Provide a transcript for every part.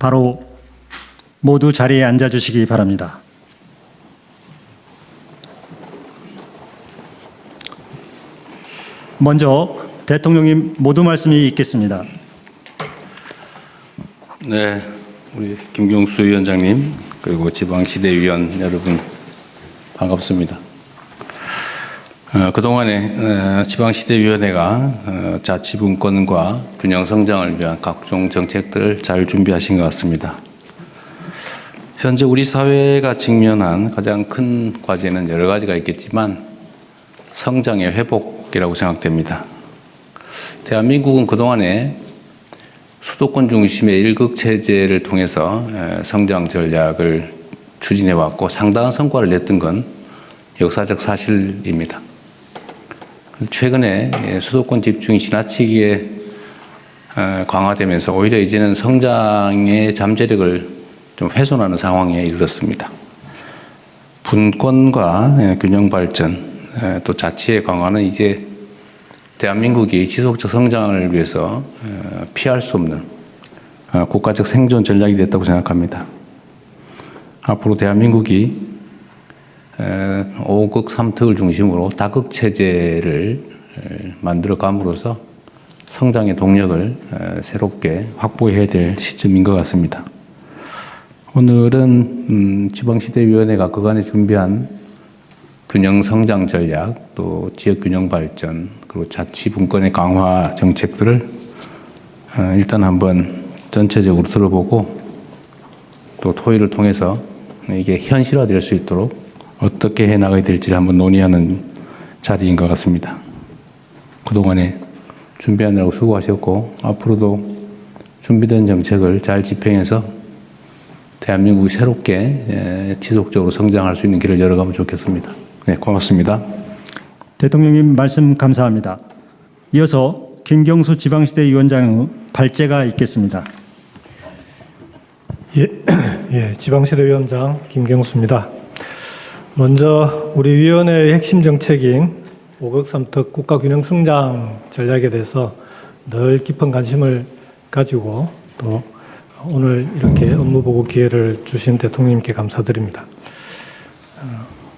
바로 모두 자리에 앉아주시기 바랍니다. 먼저 대통령님 모두 말씀이 있겠습니다. 네, 우리 김경수 위원장님 그리고 지방시대위원 여러분 반갑습니다. 그동안에 지방시대위원회가 자치분권과 균형성장을 위한 각종 정책들을 잘 준비하신 것 같습니다. 현재 우리 사회가 직면한 가장 큰 과제는 여러 가지가 있겠지만 성장의 회복이라고 생각됩니다. 대한민국은 그동안에 수도권 중심의 일극체제를 통해서 성장 전략을 추진해왔고 상당한 성과를 냈던 건 역사적 사실입니다. 최근에 수도권 집중이 지나치게 강화되면서 오히려 이제는 성장의 잠재력을 좀 훼손하는 상황에 이르렀습니다. 분권과 균형 발전, 또 자치의 강화는 이제 대한민국이 지속적 성장을 위해서 피할 수 없는 국가적 생존 전략이 됐다고 생각합니다. 앞으로 대한민국이 5극 3특을 중심으로 다극 체제를 만들어 감으로써 성장의 동력을 새롭게 확보해야 될 시점인 것 같습니다. 오늘은 지방시대위원회가 그간에 준비한 균형 성장 전략, 또 지역 균형 발전, 그리고 자치 분권의 강화 정책들을 일단 한번 전체적으로 들어보고 또 토의를 통해서 이게 현실화될 수 있도록 어떻게 해나가야 될지를 한번 논의하는 자리인 것 같습니다. 그동안에 준비하느라고 수고하셨고 앞으로도 준비된 정책을 잘 집행해서 대한민국이 새롭게 지속적으로 성장할 수 있는 길을 열어가면 좋겠습니다. 네, 고맙습니다. 대통령님 말씀 감사합니다. 이어서 김경수 지방시대위원장의 발제가 있겠습니다. 지방시대위원장 김경수입니다. 먼저 우리 위원회의 핵심 정책인 5극 3특 국가균형성장 전략에 대해서 늘 깊은 관심을 가지고 또 오늘 이렇게 업무보고 기회를 주신 대통령님께 감사드립니다.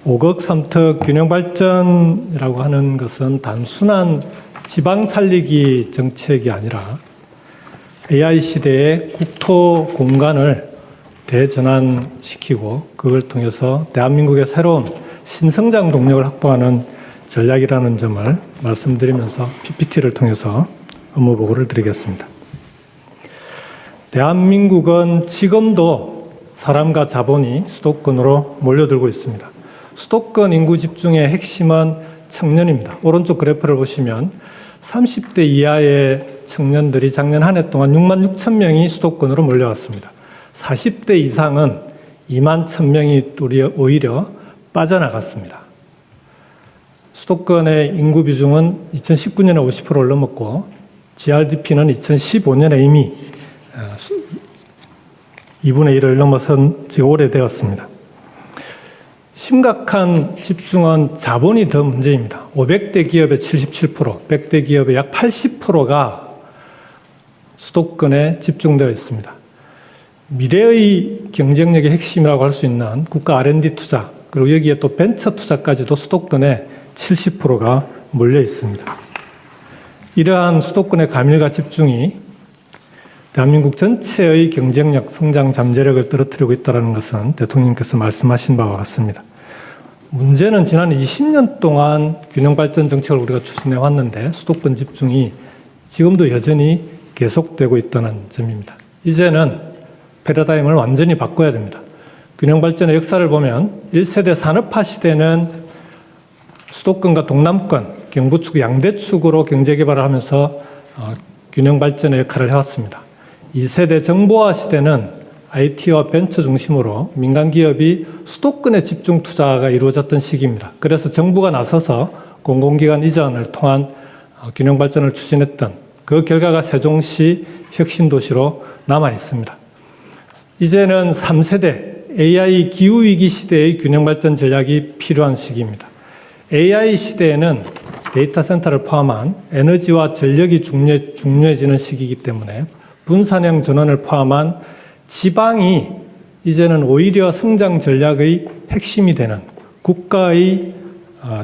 5극 3특 균형발전이라고 하는 것은 단순한 지방 살리기 정책이 아니라 AI 시대의 국토 공간을 대전환시키고 그걸 통해서 대한민국의 새로운 신성장 동력을 확보하는 전략이라는 점을 말씀드리면서 PPT를 통해서 업무 보고를 드리겠습니다. 대한민국은 지금도 사람과 자본이 수도권으로 몰려들고 있습니다. 수도권 인구 집중의 핵심은 청년입니다. 오른쪽 그래프를 보시면 30대 이하의 청년들이 작년 한 해 동안 6만 6천 명이 수도권으로 몰려왔습니다. 40대 이상은 2만 1천 명이 오히려 빠져나갔습니다. 수도권의 인구 비중은 2019년에 50%를 넘었고 GRDP는 2015년에 이미 2분의 1을 넘어선 지 오래되었습니다. 심각한 집중은 자본이 더 문제입니다. 500대 기업의 77%, 100대 기업의 약 80%가 수도권에 집중되어 있습니다. 미래의 경쟁력의 핵심이라고 할 수 있는 국가 R&D 투자, 그리고 여기에 또 벤처 투자까지도 수도권에 70%가 몰려 있습니다. 이러한 수도권의 가밀과 집중이 대한민국 전체의 경쟁력, 성장 잠재력을 떨어뜨리고 있다는 것은 대통령님께서 말씀하신 바와 같습니다. 문제는 지난 20년 동안 균형발전 정책을 우리가 추진해 왔는데 수도권 집중이 지금도 여전히 계속되고 있다는 점입니다. 이제는 패러다임을 완전히 바꿔야 됩니다. 균형발전의 역사를 보면 1세대 산업화 시대는 수도권과 동남권, 경부축, 양대축으로 경제개발을 하면서 균형발전의 역할을 해왔습니다. 2세대 정보화 시대는 IT와 벤처 중심으로 민간기업이 수도권에 집중 투자가 이루어졌던 시기입니다. 그래서 정부가 나서서 공공기관 이전을 통한 균형발전을 추진했던 그 결과가 세종시 혁신도시로 남아 있습니다. 이제는 3세대 AI 기후위기 시대의 균형발전 전략이 필요한 시기입니다. AI 시대에는 데이터 센터를 포함한 에너지와 전력이 중요해지는 시기이기 때문에 분산형 전원을 포함한 지방이 이제는 오히려 성장 전략의 핵심이 되는 국가의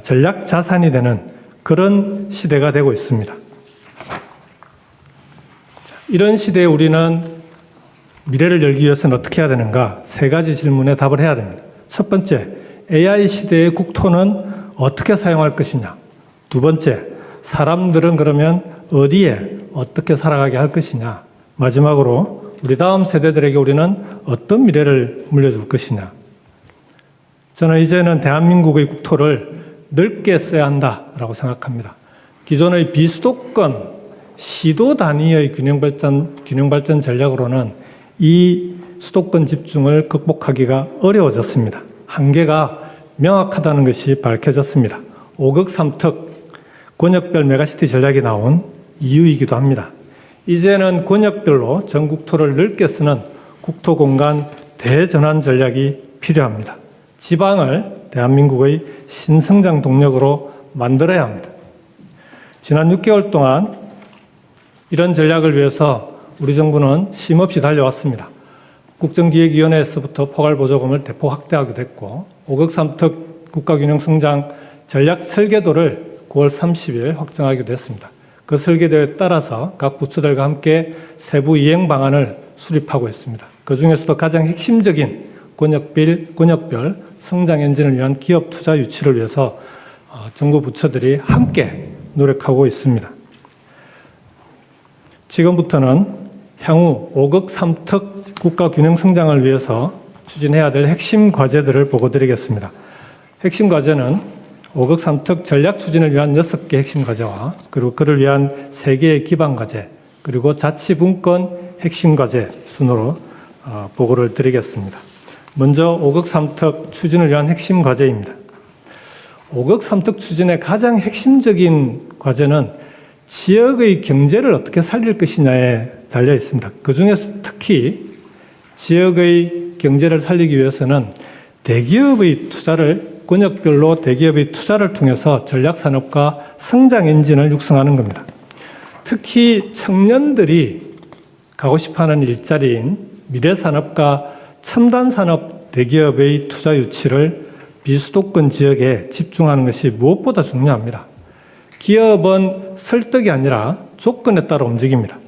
전략 자산이 되는 그런 시대가 되고 있습니다. 이런 시대에 우리는 미래를 열기 위해서는 어떻게 해야 되는가? 세 가지 질문에 답을 해야 됩니다. 첫 번째, AI 시대의 국토는 어떻게 사용할 것이냐? 두 번째, 사람들은 그러면 어디에 어떻게 살아가게 할 것이냐? 마지막으로 우리 다음 세대들에게 우리는 어떤 미래를 물려줄 것이냐? 저는 이제는 대한민국의 국토를 넓게 써야 한다라고 생각합니다. 기존의 비수도권 시도 단위의 균형발전 전략으로는 이 수도권 집중을 극복하기가 어려워졌습니다. 한계가 명확하다는 것이 밝혀졌습니다. 5극 3특 권역별 메가시티 전략이 나온 이유이기도 합니다. 이제는 권역별로 전 국토를 넓게 쓰는 국토공간 대전환 전략이 필요합니다. 지방을 대한민국의 신성장 동력으로 만들어야 합니다. 지난 6개월 동안 이런 전략을 위해서 우리 정부는 쉼없이 달려왔습니다. 국정기획위원회에서부터 포괄보조금을 대폭 확대하기도 했고 5극 3특 국가균형성장 전략 설계도를 9월 30일 확정하기도 했습니다. 그 설계도에 따라서 각 부처들과 함께 세부 이행 방안을 수립하고 있습니다. 그중에서도 가장 핵심적인 권역별 성장 엔진을 위한 기업 투자 유치를 위해서 정부 부처들이 함께 노력하고 있습니다. 지금부터는 향후 5극 3특 국가 균형 성장을 위해서 추진해야 될 핵심 과제들을 보고드리겠습니다. 핵심 과제는 5극 3특 전략 추진을 위한 6개 핵심 과제와 그리고 그를 위한 3개의 기반 과제 그리고 자치분권 핵심 과제 순으로 보고를 드리겠습니다. 먼저 5극 3특 추진을 위한 핵심 과제입니다. 5극 3특 추진의 가장 핵심적인 과제는 지역의 경제를 어떻게 살릴 것이냐에 달려 있습니다. 그중에서 특히 지역의 경제를 살리기 위해서는 대기업의 투자를 권역별로 대기업의 투자를 통해서 전략산업과 성장 엔진을 육성하는 겁니다. 특히 청년들이 가고 싶어하는 일자리인 미래산업과 첨단산업 대기업의 투자 유치를 비수도권 지역에 집중하는 것이 무엇보다 중요합니다. 기업은 설득이 아니라 조건에 따라 움직입니다.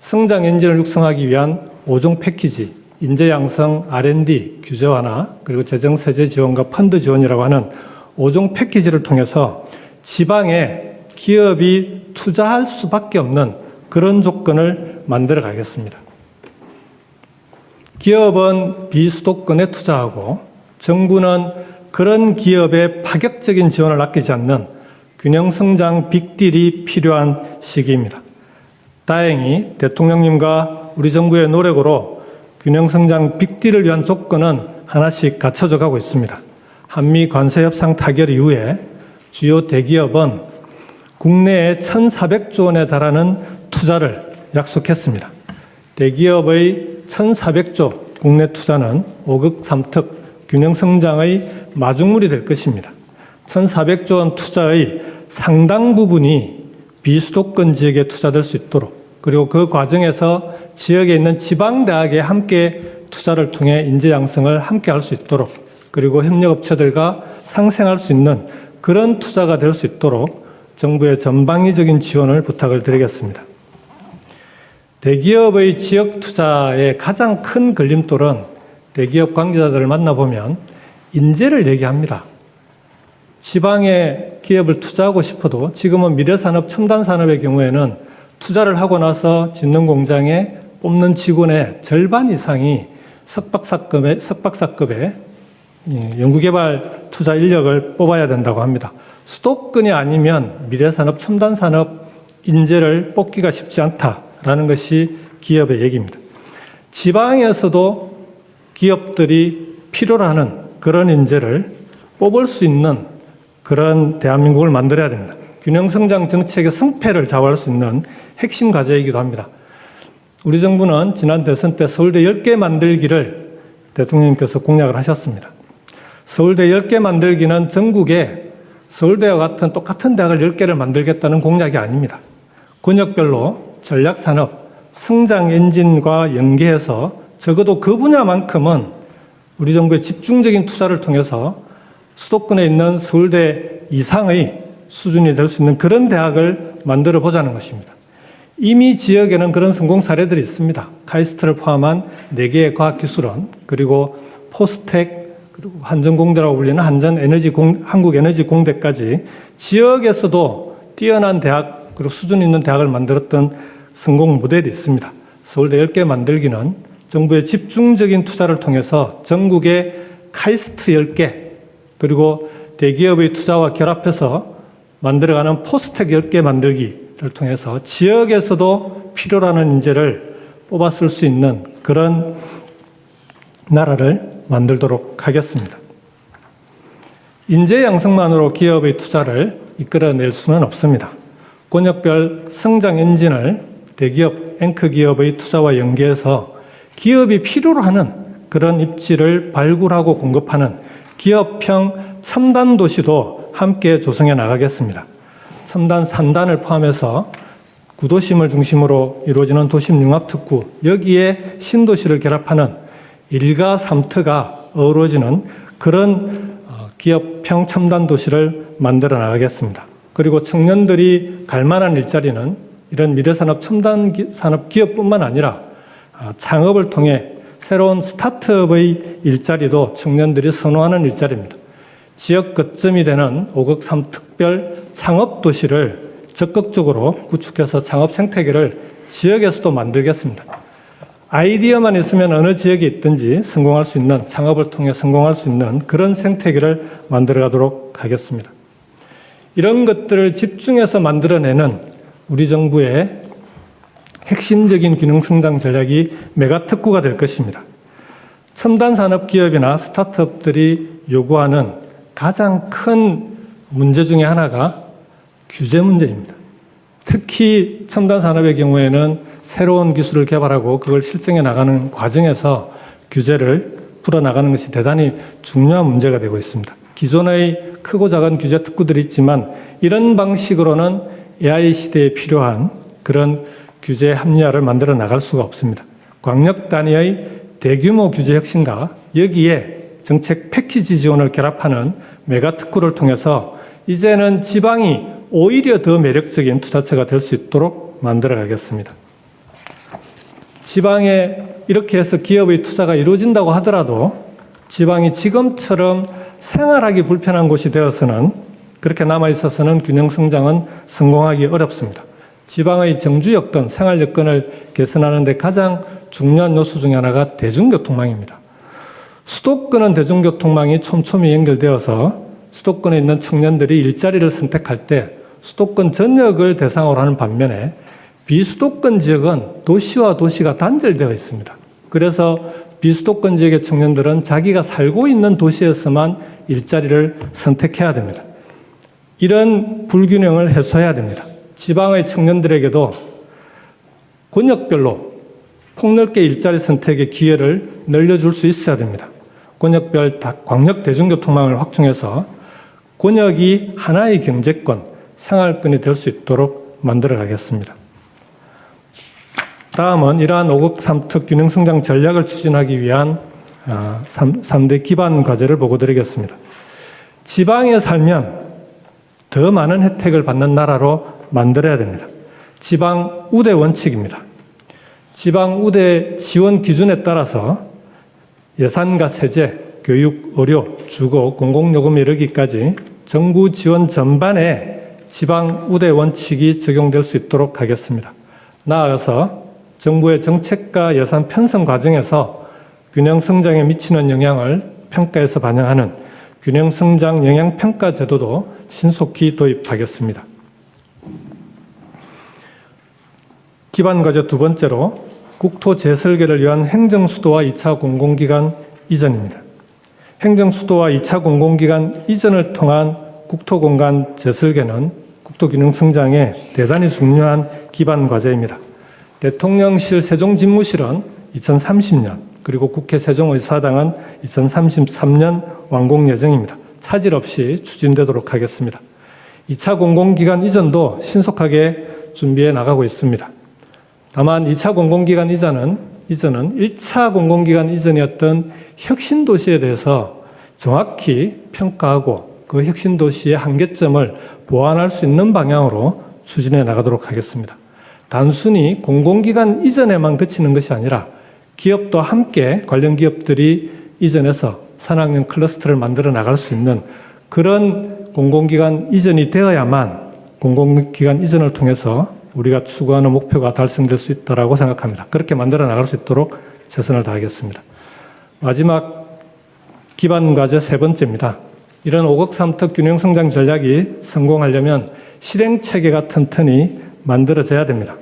성장 엔진을 육성하기 위한 5종 패키지, 인재 양성, R&D, 규제 완화, 그리고 재정 세제 지원과 펀드 지원이라고 하는 5종 패키지를 통해서 지방에 기업이 투자할 수밖에 없는 그런 조건을 만들어 가겠습니다. 기업은 비수도권에 투자하고 정부는 그런 기업의 파격적인 지원을 아끼지 않는 균형성장 빅딜이 필요한 시기입니다. 다행히 대통령님과 우리 정부의 노력으로 균형성장 빅딜을 위한 조건은 하나씩 갖춰져 가고 있습니다. 한미 관세협상 타결 이후에 주요 대기업은 국내에 1,400조 원에 달하는 투자를 약속했습니다. 대기업의 1,400조 국내 투자는 5극 3특 균형성장의 마중물이 될 것입니다. 1,400조 원 투자의 상당 부분이 비수도권 지역에 투자될 수 있도록 그리고 그 과정에서 지역에 있는 지방대학에 함께 투자를 통해 인재 양성을 함께 할 수 있도록 그리고 협력업체들과 상생할 수 있는 그런 투자가 될 수 있도록 정부의 전방위적인 지원을 부탁을 드리겠습니다. 대기업의 지역 투자의 가장 큰 걸림돌은 대기업 관계자들을 만나보면 인재를 얘기합니다. 지방에 기업을 투자하고 싶어도 지금은 미래산업, 첨단산업의 경우에는 투자를 하고 나서 짓는 공장에 뽑는 직원의 절반 이상이 석박사급의 연구개발 투자 인력을 뽑아야 된다고 합니다. 수도권이 아니면 미래산업, 첨단산업 인재를 뽑기가 쉽지 않다라는 것이 기업의 얘기입니다. 지방에서도 기업들이 필요로 하는 그런 인재를 뽑을 수 있는 그런 대한민국을 만들어야 됩니다. 균형성장 정책의 성패를 좌우할 수 있는 핵심 과제이기도 합니다. 우리 정부는 지난 대선 때 서울대 10개 만들기를 대통령님께서 공약을 하셨습니다. 서울대 10개 만들기는 전국에 서울대와 같은 똑같은 대학을 10개를 만들겠다는 공약이 아닙니다. 권역별로 전략산업, 성장 엔진과 연계해서 적어도 그 분야만큼은 우리 정부의 집중적인 투자를 통해서 수도권에 있는 서울대 이상의 수준이 될 수 있는 그런 대학을 만들어 보자는 것입니다. 이미 지역에는 그런 성공 사례들이 있습니다. 카이스트를 포함한 4개의 과학기술원, 그리고 포스텍, 그리고 한전공대라고 불리는 한국에너지공대까지 지역에서도 뛰어난 대학, 그리고 수준 있는 대학을 만들었던 성공 모델이 있습니다. 서울대 10개 만들기는 정부의 집중적인 투자를 통해서 전국의 카이스트 10개, 그리고 대기업의 투자와 결합해서 만들어가는 포스텍 10개 만들기를 통해서 지역에서도 필요로 하는 인재를 뽑았을 수 있는 그런 나라를 만들도록 하겠습니다. 인재 양성만으로 기업의 투자를 이끌어낼 수는 없습니다. 권역별 성장 엔진을 대기업, 앵커 기업의 투자와 연계해서 기업이 필요로 하는 그런 입지를 발굴하고 공급하는 기업형 첨단 도시도 함께 조성해 나가겠습니다. 첨단 3단을 포함해서 구도심을 중심으로 이루어지는 도심 융합특구, 여기에 신도시를 결합하는 1가 3트가 어우러지는 그런 기업형 첨단 도시를 만들어 나가겠습니다. 그리고 청년들이 갈 만한 일자리는 이런 미래산업 첨단 산업 기업뿐만 아니라 창업을 통해 새로운 스타트업의 일자리도 청년들이 선호하는 일자리입니다. 지역 거점이 되는 5급 3특별 창업도시를 적극적으로 구축해서 창업 생태계를 지역에서도 만들겠습니다. 아이디어만 있으면 어느 지역에 있든지 성공할 수 있는, 창업을 통해 성공할 수 있는 그런 생태계를 만들어가도록 하겠습니다. 이런 것들을 집중해서 만들어내는 우리 정부의 핵심적인 균형성장 전략이 메가특구가 될 것입니다. 첨단 산업 기업이나 스타트업들이 요구하는 가장 큰 문제 중에 하나가 규제 문제입니다. 특히 첨단 산업의 경우에는 새로운 기술을 개발하고 그걸 실증해 나가는 과정에서 규제를 풀어나가는 것이 대단히 중요한 문제가 되고 있습니다. 기존의 크고 작은 규제 특구들이 있지만 이런 방식으로는 AI 시대에 필요한 그런 규제 합리화를 만들어 나갈 수가 없습니다. 광역 단위의 대규모 규제 혁신과 여기에 정책 패키지 지원을 결합하는 메가특구를 통해서 이제는 지방이 오히려 더 매력적인 투자처가 될 수 있도록 만들어 가겠습니다. 지방에 이렇게 해서 기업의 투자가 이루어진다고 하더라도 지방이 지금처럼 생활하기 불편한 곳이 되어서는, 그렇게 남아있어서는 균형성장은 성공하기 어렵습니다. 지방의 정주 여건, 생활 여건을 개선하는 데 가장 중요한 요소 중 하나가 대중교통망입니다. 수도권은 대중교통망이 촘촘히 연결되어서 수도권에 있는 청년들이 일자리를 선택할 때 수도권 전역을 대상으로 하는 반면에 비수도권 지역은 도시와 도시가 단절되어 있습니다. 그래서 비수도권 지역의 청년들은 자기가 살고 있는 도시에서만 일자리를 선택해야 됩니다. 이런 불균형을 해소해야 됩니다. 지방의 청년들에게도 권역별로 폭넓게 일자리 선택의 기회를 늘려줄 수 있어야 됩니다. 권역별 광역 대중교통망을 확충해서 권역이 하나의 경제권, 생활권이 될 수 있도록 만들어 가겠습니다. 다음은 이러한 5급 3특 균형성장 전략을 추진하기 위한 3대 기반 과제를 보고 드리겠습니다. 지방에 살면 더 많은 혜택을 받는 나라로 만들어야 됩니다. 지방 우대 원칙입니다. 지방 우대 지원 기준에 따라서 예산과 세제, 교육, 의료, 주거, 공공요금 이르기까지 정부 지원 전반에 지방 우대 원칙이 적용될 수 있도록 하겠습니다. 나아가서 정부의 정책과 예산 편성 과정에서 균형 성장에 미치는 영향을 평가에서 반영하는 균형 성장 영향 평가 제도도 신속히 도입하겠습니다. 기반 과제 두 번째로 국토 재설계를 위한 행정수도와 2차 공공기관 이전입니다. 행정수도와 2차 공공기관 이전을 통한 국토공간 재설계는 국토균형성장에 대단히 중요한 기반 과제입니다. 대통령실 세종집무실은 2030년, 그리고 국회 세종의사당은 2033년 완공 예정입니다. 차질 없이 추진되도록 하겠습니다. 2차 공공기관 이전도 신속하게 준비해 나가고 있습니다. 다만 2차 공공기관 이전은 이전은 1차 공공기관 이전이었던 혁신도시에 대해서 정확히 평가하고 그 혁신도시의 한계점을 보완할 수 있는 방향으로 추진해 나가도록 하겠습니다. 단순히 공공기관 이전에만 그치는 것이 아니라 기업도 함께 관련 기업들이 이전해서 산학연 클러스터를 만들어 나갈 수 있는 그런 공공기관 이전이 되어야만 공공기관 이전을 통해서 우리가 추구하는 목표가 달성될 수 있다고 생각합니다. 그렇게 만들어 나갈 수 있도록 최선을 다하겠습니다. 마지막 기반 과제 세 번째입니다. 이런 5억 3특 균형 성장 전략이 성공하려면 실행 체계가 튼튼히 만들어져야 됩니다.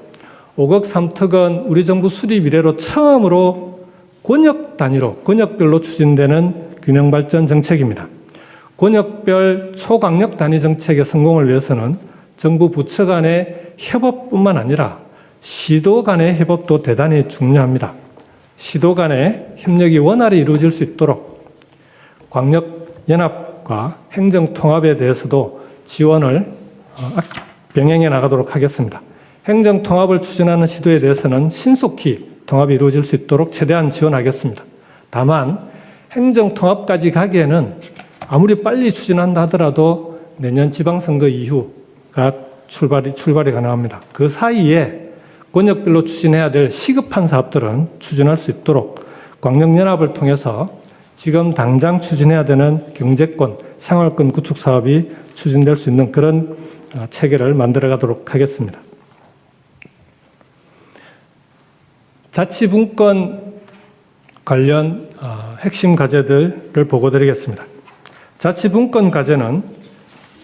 5억 3특은 우리 정부 수립 이래로 처음으로 권역 단위로, 권역별로 추진되는 균형 발전 정책입니다. 권역별 초강력 단위 정책의 성공을 위해서는 정부 부처 간의 협업뿐만 아니라 시도 간의 협업도 대단히 중요합니다. 시도 간의 협력이 원활히 이루어질 수 있도록 광역연합과 행정통합에 대해서도 지원을 병행해 나가도록 하겠습니다. 행정통합을 추진하는 시도에 대해서는 신속히 통합이 이루어질 수 있도록 최대한 지원하겠습니다. 다만 행정통합까지 가기에는 아무리 빨리 추진한다 하더라도 내년 지방선거 이후가 출발이 가능합니다. 그 사이에 권역별로 추진해야 될 시급한 사업들은 추진할 수 있도록 광역연합을 통해서 지금 당장 추진해야 되는 경제권, 생활권 구축 사업이 추진될 수 있는 그런 체계를 만들어 가도록 하겠습니다. 자치분권 관련 핵심 과제들을 보고드리겠습니다. 자치분권 과제는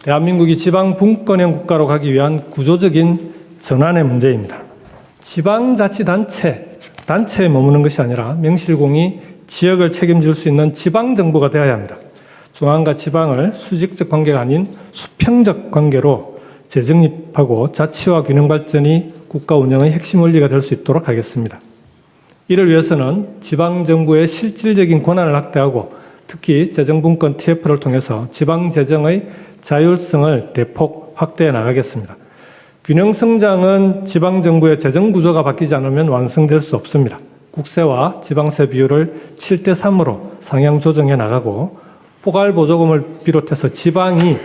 대한민국이 지방분권형 국가로 가기 위한 구조적인 전환의 문제입니다. 단체에 머무는 것이 아니라 명실공히 지역을 책임질 수 있는 지방정부가 되어야 합니다. 중앙과 지방을 수직적 관계가 아닌 수평적 관계로 재정립하고 자치와 균형 발전이 국가 운영의 핵심 원리가 될 수 있도록 하겠습니다. 이를 위해서는 지방정부의 실질적인 권한을 확대하고 특히 재정분권 TF를 통해서 지방재정의 자율성을 대폭 확대해 나가겠습니다. 균형성장은 지방정부의 재정구조가 바뀌지 않으면 완성될 수 없습니다. 국세와 지방세 비율을 7:3으로 상향 조정해 나가고 포괄보조금을 비롯해서 지방이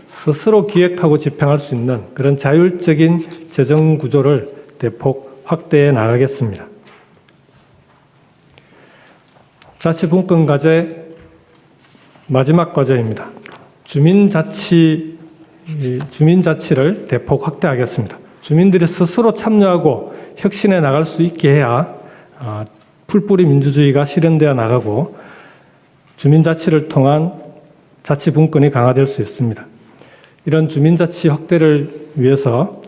스스로 기획하고 집행할 수 있는 그런 자율적인 재정구조를 대폭 확대해 나가겠습니다. 자치분권 과제 마지막 과제입니다. 주민자치를 대폭 확대하겠습니다. 주민들이 스스로 참여하고 혁신해 나갈 수 있게 해야 풀뿌리 민주주의가 실현되어 나가고 주민자치를 통한 자치분권이 강화될 수 있습니다. 이런 주민자치 확대를 위해서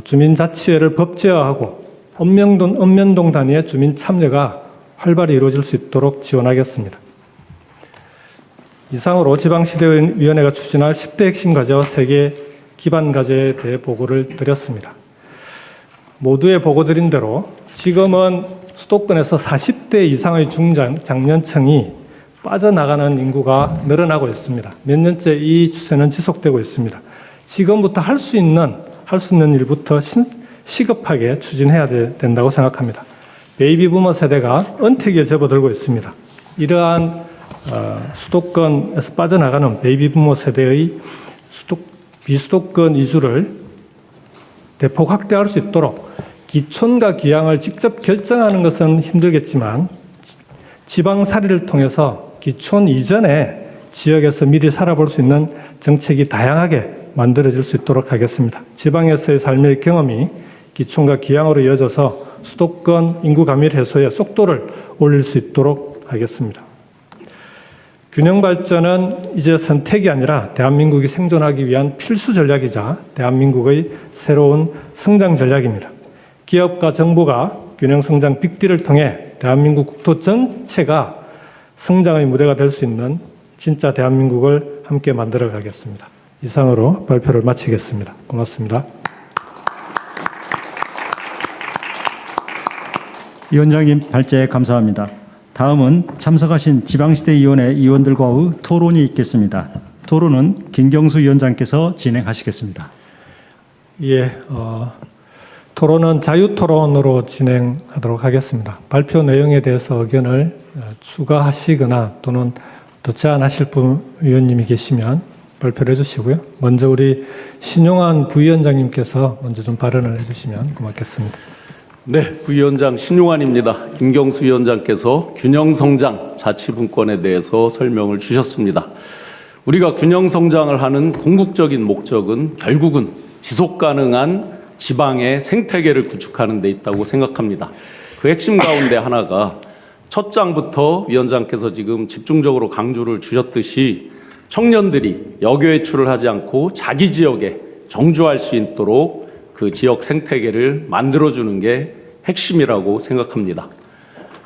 주민자치회를 법제화하고 읍면동 단위의 주민 참여가 활발히 이루어질 수 있도록 지원하겠습니다. 이상으로 지방시대위원회가 추진할 10대 핵심 과제와 3개 기반 과제에 대해 보고를 드렸습니다. 모두에 보고 드린 대로 지금은 수도권에서 40대 이상의 중장년층이 빠져나가는 인구가 늘어나고 있습니다. 몇 년째 이 추세는 지속되고 있습니다. 지금부터 할 수 있는 일부터 시급하게 추진해야 된다고 생각합니다. 베이비부머 세대가 은퇴기에 접어들고 있습니다. 이러한 수도권에서 빠져나가는 베이비부머 세대의 비수도권 이주를 대폭 확대할 수 있도록 기촌과 기양을 직접 결정하는 것은 힘들겠지만 지방살이를 통해서 기촌 이전에 지역에서 미리 살아볼 수 있는 정책이 다양하게 만들어질 수 있도록 하겠습니다. 지방에서의 삶의 경험이 기촌과 기양으로 이어져서 수도권 인구 감밀 해소의 속도를 올릴 수 있도록 하겠습니다. 균형 발전은 이제 선택이 아니라 대한민국이 생존하기 위한 필수 전략이자 대한민국의 새로운 성장 전략입니다. 기업과 정부가 균형 성장 빅딜을 통해 대한민국 국토 전체가 성장의 무대가 될 수 있는 진짜 대한민국을 함께 만들어 가겠습니다. 이상으로 발표를 마치겠습니다. 고맙습니다. 위원장님 발제 감사합니다. 다음은 참석하신 지방시대위원회 위원들과의 토론이 있겠습니다. 토론은 김경수 위원장께서 진행하시겠습니다. 토론은 자유토론으로 진행하도록 하겠습니다. 발표 내용에 대해서 의견을 추가하시거나 또는 또 제안하실 분 의원님이 계시면 발표를 해주시고요. 먼저 우리 신용환 부위원장님께서 먼저 좀 발언을 해주시면 고맙겠습니다. 네, 부위원장 신용환입니다. 김경수 위원장께서 균형성장 자치분권에 대해서 설명을 주셨습니다. 우리가 균형성장을 하는 궁극적인 목적은 결국은 지속가능한 지방의 생태계를 구축하는 데 있다고 생각합니다. 그 핵심 가운데 하나가 첫 장부터 위원장께서 지금 집중적으로 강조를 주셨듯이 청년들이 역외출을 하지 않고 자기 지역에 정주할 수 있도록 그 지역 생태계를 만들어주는 게 핵심이라고 생각합니다.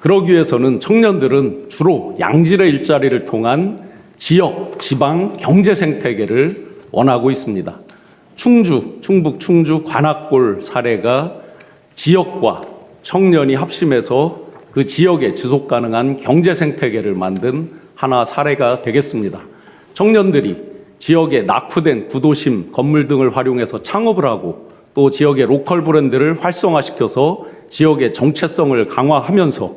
그러기 위해서는 청년들은 주로 양질의 일자리를 통한 지역, 지방 경제 생태계를 원하고 있습니다. 충북 충주 관악골 사례가 지역과 청년이 합심해서 그 지역에 지속 가능한 경제 생태계를 만든 하나 사례가 되겠습니다. 청년들이 지역에 낙후된 구도심 건물 등을 활용해서 창업을 하고 또 지역의 로컬 브랜드를 활성화시켜서 지역의 정체성을 강화하면서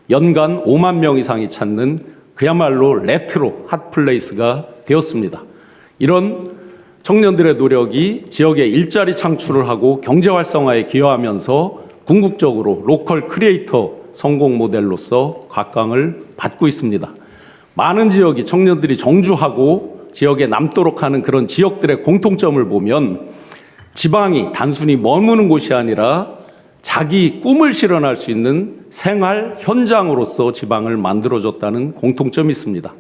연간 5만 명 이상이 찾는 그야말로 레트로 핫플레이스가 되었습니다. 이런 청년들의 노력이 지역의 일자리 창출을 하고 경제 활성화에 기여하면서 궁극적으로 로컬 크리에이터 성공 모델로서 각광을 받고 있습니다. 많은 지역이 청년들이 정주하고 지역에 남도록 하는 그런 지역들의 공통점을 보면 지방이 단순히 머무는 곳이 아니라 자기 꿈을 실현할 수 있는 생활 현장으로서 지방을 만들어줬다는 공통점이 있습니다.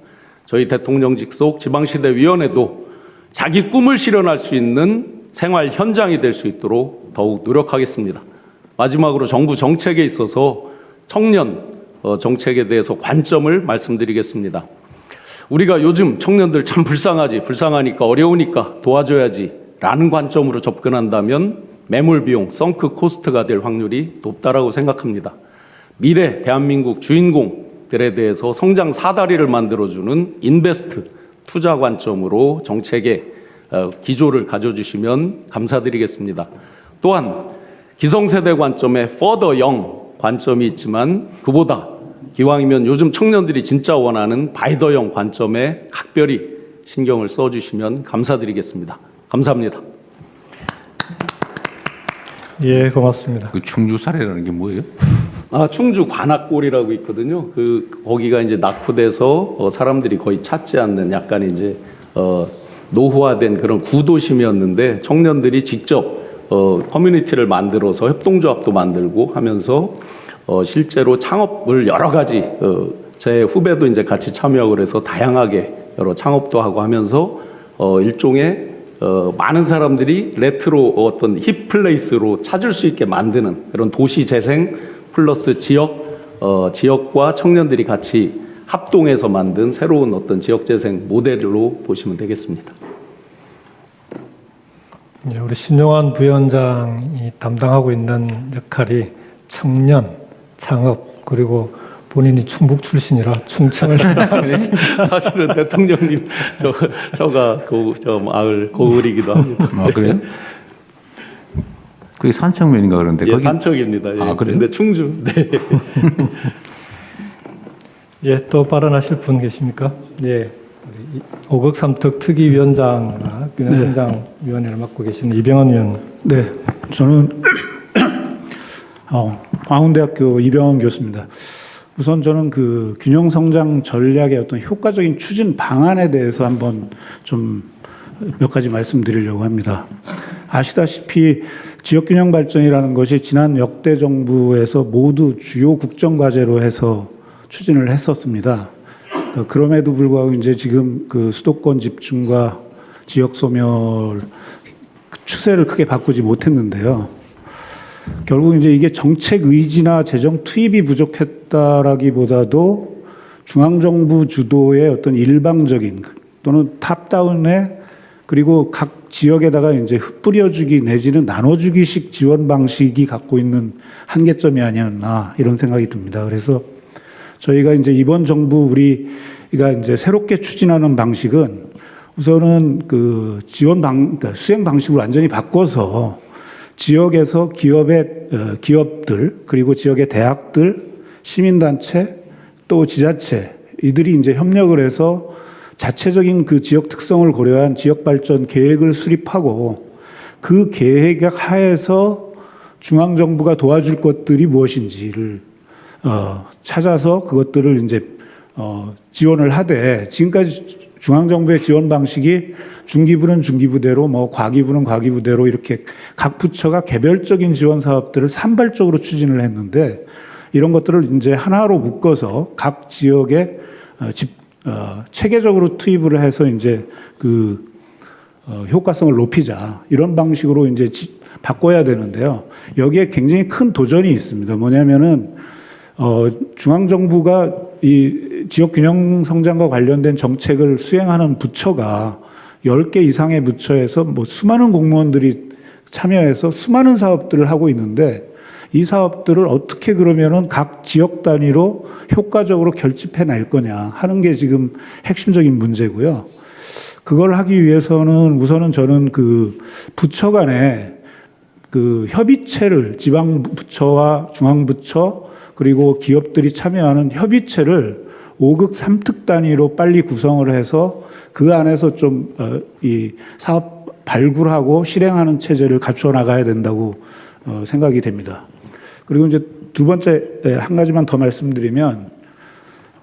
저희 대통령 직속 지방시대위원회도 자기 꿈을 실현할 수 있는 생활 현장이 될 수 있도록 더욱 노력하겠습니다. 마지막으로 정부 정책에 있어서 청년 정책에 대해서 관점을 말씀드리겠습니다. 우리가 요즘 청년들 참 불쌍하니까 어려우니까 도와줘야지 라는 관점으로 접근한다면 매몰 비용, 썬크 코스트가 될 확률이 높다라고 생각합니다. 미래 대한민국 주인공들에 대해서 성장 사다리를 만들어주는 인베스트, 투자 관점으로 정책의 기조를 가져주시면 감사드리겠습니다. 또한 기성세대 관점에 further young 관점이 있지만 그보다 기왕이면 요즘 청년들이 진짜 원하는 by the young 관점에 각별히 신경을 써주시면 감사드리겠습니다. 감사합니다. 예, 고맙습니다. 그 충주 사례라는 게 뭐예요? 충주 관악골이라고 있거든요. 거기가 이제 낙후돼서 사람들이 거의 찾지 않는 약간 이제 노후화된 그런 구도심이었는데 청년들이 직접 커뮤니티를 만들어서 협동조합도 만들고 하면서 실제로 창업을 여러 가지 제 후배도 이제 같이 참여하고 그래서 다양하게 여러 창업도 하고 하면서 일종의 많은 사람들이 레트로 어떤 힙플레이스로 찾을 수 있게 만드는 그런 도시 재생 플러스 지역과 청년들이 같이 합동해서 만든 새로운 어떤 지역 재생 모델로 보시면 되겠습니다. 예, 우리 신용환 부위원장이 담당하고 있는 역할이 청년, 창업, 그리고 본인이 충북 출신이라 충청을 사실은 대통령님 저가 저 마을 고을이기도 합니다. 아, 그래요? 그게 산청면인가 그런데 예, 거기 산청입니다. 예. 아, 그래요? 근데 충주. 네. 예, 또 발언하실 분 계십니까? 예. 우리 오극 삼특 특위위원장과 균형성장위원회를 맡고 계시는 이병헌 의원. 네, 저는 광운대학교 이병헌 교수입니다. 우선 저는 그 균형성장 전략의 어떤 효과적인 추진 방안에 대해서 한번 좀 몇 가지 말씀드리려고 합니다. 아시다시피 지역균형 발전이라는 것이 지난 역대 정부에서 모두 주요 국정과제로 해서 추진을 했었습니다. 그럼에도 불구하고 이제 지금 그 수도권 집중과 지역 소멸 추세를 크게 바꾸지 못했는데요. 결국 이제 이게 정책 의지나 재정 투입이 부족했다라기보다도 중앙정부 주도의 어떤 일방적인 또는 탑다운의 그리고 각 지역에다가 이제 흩뿌려주기 내지는 나눠주기식 지원 방식이 갖고 있는 한계점이 아니었나 이런 생각이 듭니다. 그래서 저희가 이제 이번 정부 우리가 이제 새롭게 추진하는 방식은 우선은 그 그러니까 수행 방식을 완전히 바꿔서 지역에서 기업들 그리고 지역의 대학들, 시민단체 또 지자체 이들이 이제 협력을 해서 자체적인 그 지역 특성을 고려한 지역 발전 계획을 수립하고 그 계획 하에서 중앙 정부가 도와줄 것들이 무엇인지를 찾아서 그것들을 이제 지원을 하되 지금까지 중앙 정부의 지원 방식이 중기부는 중기부대로 뭐 과기부는 과기부대로 이렇게 각 부처가 개별적인 지원 사업들을 산발적으로 추진을 했는데 이런 것들을 이제 하나로 묶어서 각 지역에 체계적으로 투입을 해서 이제 그 효과성을 높이자 이런 방식으로 이제 바꿔야 되는데요. 여기에 굉장히 큰 도전이 있습니다. 뭐냐면은 중앙 정부가 이 지역 균형 성장과 관련된 정책을 수행하는 부처가 10개 이상의 부처에서 뭐 수많은 공무원들이 참여해서 수많은 사업들을 하고 있는데 이 사업들을 어떻게 그러면은 각 지역 단위로 효과적으로 결집해 낼 거냐 하는 게 지금 핵심적인 문제고요. 그걸 하기 위해서는 우선은 저는 그 부처 간에 그 협의체를 지방 부처와 중앙 부처 그리고 기업들이 참여하는 협의체를 5극 3특 단위로 빨리 구성을 해서 그 안에서 좀 이 사업 발굴하고 실행하는 체제를 갖추어 나가야 된다고 생각이 됩니다. 그리고 이제 두 번째 한 가지만 더 말씀드리면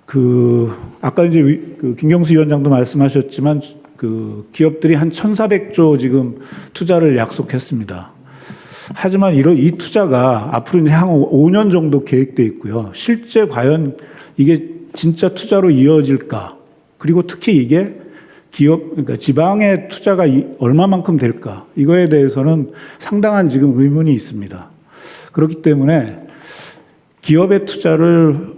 그 아까 이제 그 김경수 위원장도 말씀하셨지만 그 기업들이 한 1,400조 지금 투자를 약속했습니다. 하지만 이 투자가 앞으로 이제 한 5년 정도 계획돼 있고요. 실제 과연 이게 진짜 투자로 이어질까? 그리고 특히 이게 그러니까 지방의 투자가 얼마만큼 될까? 이거에 대해서는 상당한 지금 의문이 있습니다. 그렇기 때문에 기업의 투자를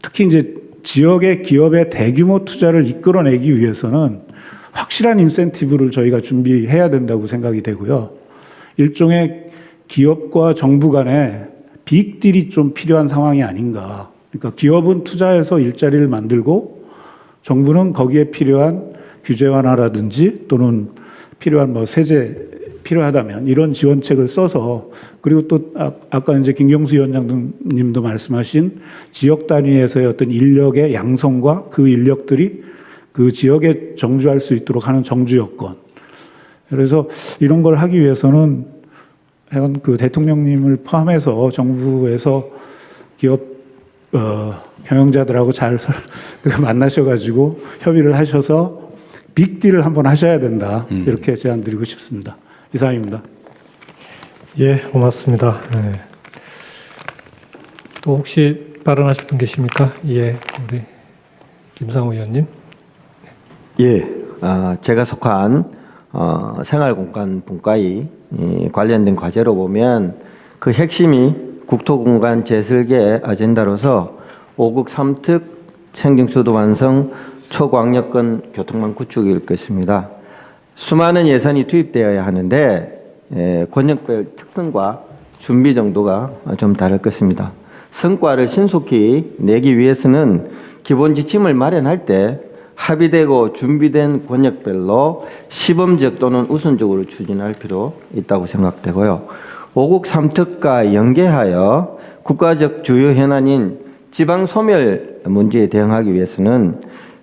특히 이제 지역의 기업의 대규모 투자를 이끌어내기 위해서는 확실한 인센티브를 저희가 준비해야 된다고 생각이 되고요. 일종의 기업과 정부 간의 빅딜이 좀 필요한 상황이 아닌가. 그러니까 기업은 투자해서 일자리를 만들고 정부는 거기에 필요한 규제 완화라든지 또는 필요한 뭐 세제 필요하다면 이런 지원책을 써서 그리고 또 아까 이제 김경수 위원장님도 말씀하신 지역 단위에서의 어떤 인력의 양성과 그 인력들이 그 지역에 정주할 수 있도록 하는 정주 여건. 그래서 이런 걸 하기 위해서는 그 대통령님을 포함해서 정부에서 기업 경영자들하고 잘 만나셔가지고 협의를 하셔서 빅딜을 한번 하셔야 된다. 이렇게 제안드리고 싶습니다. 이상입니다. 예, 고맙습니다. 네. 또 혹시 발언하실 분 계십니까? 예, 우리 김상우 의원님. 예, 제가 속한 생활공간 분과에 관련된 과제로 보면 그 핵심이 국토공간 재설계 아젠다로서 5극 3특 행정수도 완성 초광역권 교통망 구축일 것입니다. 수많은 예산이 투입되어야 하는데 권역별 특성과 준비 정도가 좀 다를 것입니다. 성과를 신속히 내기 위해서는 기본 지침을 마련할 때 합의되고 준비된 권역별로 시범적 또는 우선적으로 추진할 필요 있다고 생각되고요. 5극 3특과 연계하여 국가적 주요 현안인 지방 소멸 문제에 대응하기 위해서는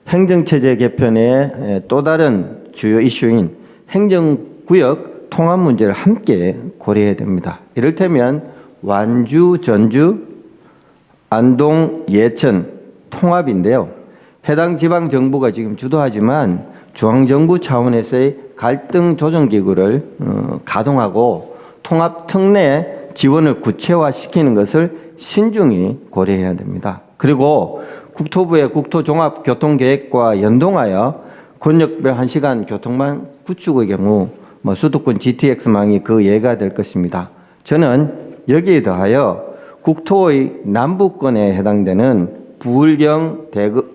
행정체제 개편의 또 다른 주요 이슈인 행정구역 통합 문제를 함께 고려해야 됩니다. 이를테면 완주, 전주, 안동, 예천 통합인데요. 해당 지방 정부가 지금 주도하지만 중앙정부 차원에서의 갈등 조정기구를 가동하고 통합 특례 지원을 구체화시키는 것을 신중히 고려해야 됩니다. 그리고 국토부의 국토종합교통계획과 연동하여 권역별 1시간 교통망 구축의 경우 수도권 GTX망이 그 예가 될 것입니다. 저는 여기에 더하여 국토의 남부권에 해당되는 부울경,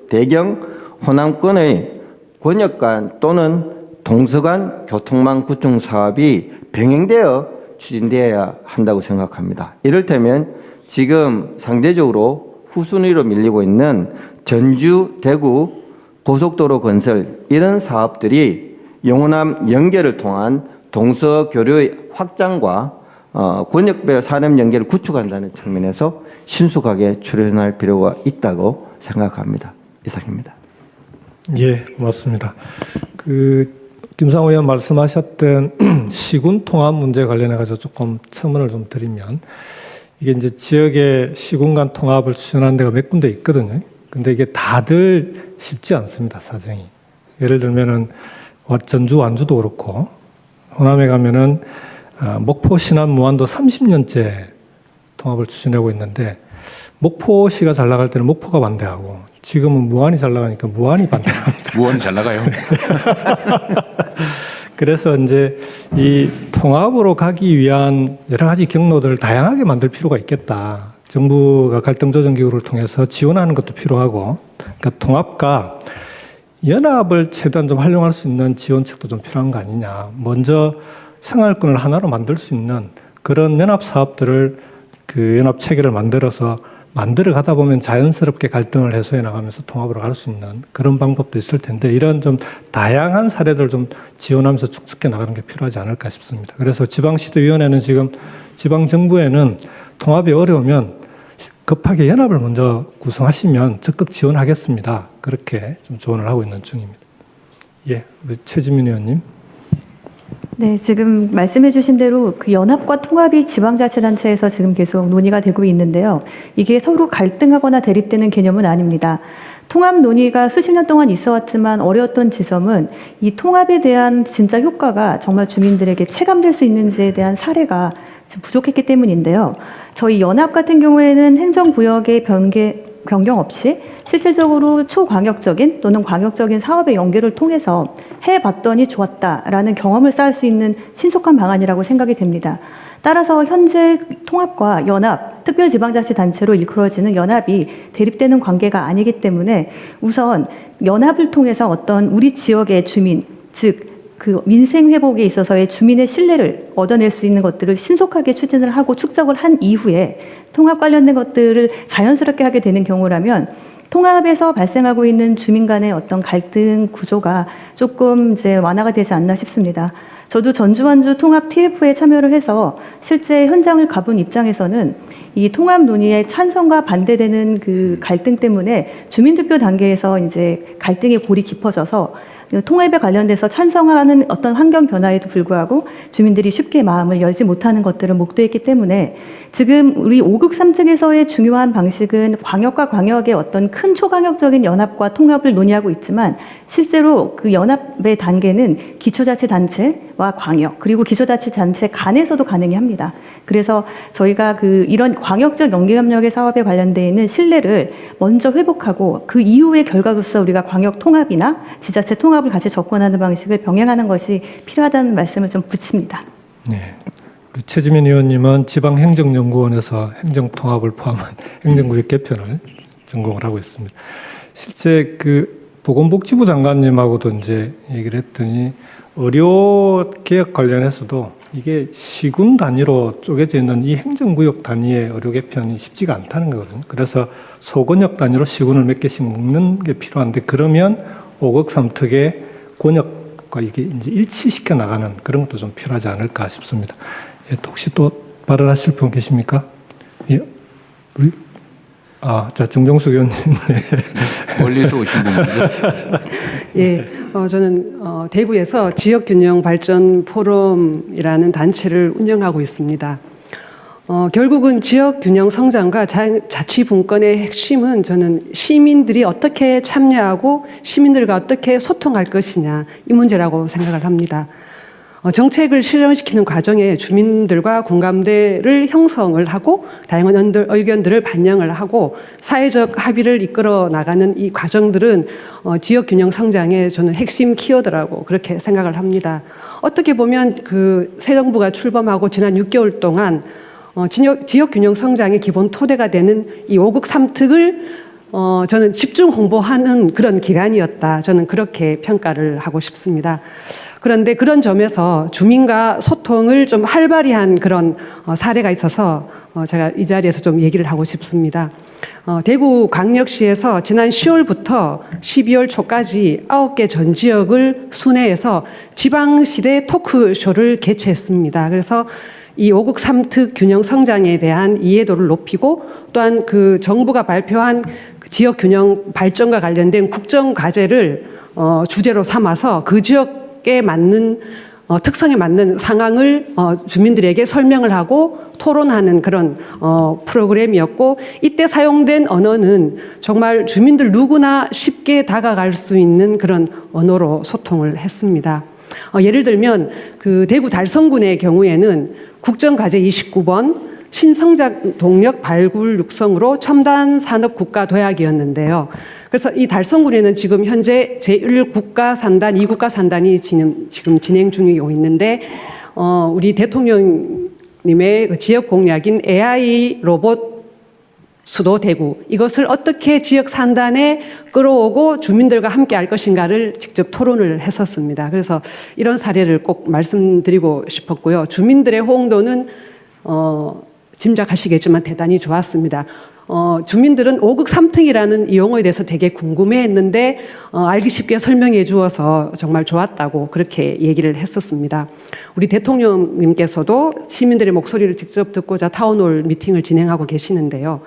대경, 호남권의 권역간 또는 동서간 교통망 구축 사업이 병행되어 추진되어야 한다고 생각합니다. 이를테면 지금 상대적으로 후순위로 밀리고 있는 전주, 대구 고속도로 건설 이런 사업들이 영호남 연결을 통한 동서 교류의 확장과 권역별 산업 연계를 구축한다는 측면에서 신속하게 출연할 필요가 있다고 생각합니다. 이상입니다. 예, 고맙습니다. 김상호 의원 말씀하셨던 시군 통합 문제 관련해 가지고 조금 첨언을 좀 드리면, 이게 이제 지역의 시군 간 통합을 추진하는 데가 몇 군데 있거든요. 근데 이게 다들 쉽지 않습니다, 사정이. 예를 들면은 전주 완주도 그렇고, 호남에 가면은 목포 신안 무안도 30년째 통합을 추진하고 있는데, 목포시가 잘 나갈 때는 목포가 반대하고, 지금은 무안이 잘 나가니까 무안이 반대합니다. 무언이 잘 나가요. 그래서 이제 이 통합으로 가기 위한 여러 가지 경로들을 다양하게 만들 필요가 있겠다. 정부가 갈등 조정 기구를 통해서 지원하는 것도 필요하고, 그러니까 통합과 연합을 최대한 좀 활용할 수 있는 지원책도 좀 필요한 거 아니냐. 먼저 생활권을 하나로 만들 수 있는 그런 연합 사업들을 연합 체계를 만들어 가다 보면 자연스럽게 갈등을 해소해 나가면서 통합으로 갈 수 있는 그런 방법도 있을 텐데, 이런 좀 다양한 사례들을 좀 지원하면서 축적해 나가는 게 필요하지 않을까 싶습니다. 그래서 지방시도위원회는 지금 지방정부에는 통합이 어려우면 급하게 연합을 먼저 구성하시면 적극 지원하겠습니다. 그렇게 좀 조언을 하고 있는 중입니다. 예, 우리 최지민 의원님. 네, 지금 말씀해 주신 대로 그 연합과 통합이 지방자치단체에서 지금 계속 논의가 되고 있는데요. 이게 서로 갈등하거나 대립되는 개념은 아닙니다. 통합 논의가 수십 년 동안 있어 왔지만 어려웠던 지점은 이 통합에 대한 진짜 효과가 정말 주민들에게 체감될 수 있는지에 대한 사례가 지금 부족했기 때문인데요. 저희 연합 같은 경우에는 행정구역의 변경 없이 실질적으로 초광역적인 또는 광역적인 사업의 연계를 통해서 해봤더니 좋았다라는 경험을 쌓을 수 있는 신속한 방안이라고 생각이 됩니다. 따라서 현재 통합과 연합, 특별지방자치단체로 일컬어지는 연합이 대립되는 관계가 아니기 때문에 우선 연합을 통해서 어떤 우리 지역의 주민, 즉 그 민생 회복에 있어서의 주민의 신뢰를 얻어낼 수 있는 것들을 신속하게 추진을 하고 축적을 한 이후에 통합 관련된 것들을 자연스럽게 하게 되는 경우라면 통합에서 발생하고 있는 주민 간의 어떤 갈등 구조가 조금 이제 완화가 되지 않나 싶습니다. 저도 전주 완주 통합 TF에 참여를 해서 실제 현장을 가본 입장에서는 이 통합 논의에 찬성과 반대되는 그 갈등 때문에 주민투표 단계에서 이제 갈등의 골이 깊어져서 통합에 관련돼서 찬성하는 어떤 환경 변화에도 불구하고 주민들이 쉽게 마음을 열지 못하는 것들을 목도했기 때문에 지금 우리 5급 3특에서의 중요한 방식은 광역과 광역의 어떤 큰 초광역적인 연합과 통합을 논의하고 있지만 실제로 그 연합의 단계는 기초자치단체와 광역 그리고 기초자치단체 간에서도 가능히 합니다. 그래서 저희가 이런 광역적 연계협력의 사업에 관련되어 있는 신뢰를 먼저 회복하고 그 이후의 결과로서 우리가 광역 통합이나 지자체 통합을 같이 접근하는 방식을 병행하는 것이 필요하다는 말씀을 좀 붙입니다. 네. 우리 최지민 의원님은 지방행정연구원에서 행정통합을 포함한 행정구역 개편을 전공을 하고 있습니다. 실제 보건복지부 장관님하고도 이제 얘기를 했더니 의료 개혁 관련해서도 이게 시군 단위로 쪼개져 있는 이 행정구역 단위의 의료 개편이 쉽지가 않다는 거거든요. 그래서 소권역 단위로 시군을 몇 개씩 묶는 게 필요한데 그러면 5급 3특의 권역과 이게 이제 일치시켜 나가는 그런 것도 좀 필요하지 않을까 싶습니다. 예, 혹시 또 발언하실 분 계십니까? 예, 우리 자 정정숙 의원님. 멀리서 오신 분이죠. 예, 저는 대구에서 지역균형발전 포럼이라는 단체를 운영하고 있습니다. 결국은 지역균형 성장과 자치분권의 핵심은 저는 시민들이 어떻게 참여하고 시민들과 어떻게 소통할 것이냐 이 문제라고 생각을 합니다. 정책을 실현시키는 과정에 주민들과 공감대를 형성을 하고 다양한 의견들을 반영을 하고 사회적 합의를 이끌어 나가는 이 과정들은 지역균형 성장의 저는 핵심 키워드라고 그렇게 생각을 합니다. 어떻게 보면 새 정부가 출범하고 지난 6개월 동안 지역균형 성장의 기본 토대가 되는 이 5급 3특을 저는 집중 홍보하는 그런 기간이었다. 저는 그렇게 평가를 하고 싶습니다. 그런데 그런 점에서 주민과 소통을 좀 활발히 한 그런 사례가 있어서 제가 이 자리에서 좀 얘기를 하고 싶습니다. 대구광역시에서 지난 10월부터 12월 초까지 9개 전 지역을 순회해서 지방시대 토크쇼를 개최했습니다. 그래서 이 5국 3특 균형 성장에 대한 이해도를 높이고 또한 그 정부가 발표한 그 지역 균형 발전과 관련된 국정 과제를 주제로 삼아서 그 지역에 맞는 특성에 맞는 상황을 주민들에게 설명을 하고 토론하는 그런 프로그램이었고, 이때 사용된 언어는 정말 주민들 누구나 쉽게 다가갈 수 있는 그런 언어로 소통을 했습니다. 예를 들면 그 대구 달성군의 경우에는 국정과제 29번 신성장 동력 발굴 육성으로 첨단 산업 국가 도약이었는데요. 그래서 이 달성군에는 지금 현재 제1국가 산단, 2국가 산단이 지금 진행 중이고 있는데, 우리 대통령님의 그 지역 공약인 AI 로봇 수도 대구, 이것을 어떻게 지역 산단에 끌어오고 주민들과 함께 할 것인가를 직접 토론을 했었습니다. 그래서 이런 사례를 꼭 말씀드리고 싶었고요. 주민들의 호응도는 짐작하시겠지만 대단히 좋았습니다. 주민들은 5국 3특이라는 이 용어에 대해서 되게 궁금해했는데 알기 쉽게 설명해 주어서 정말 좋았다고 그렇게 얘기를 했었습니다. 우리 대통령님께서도 시민들의 목소리를 직접 듣고자 타운홀 미팅을 진행하고 계시는데요.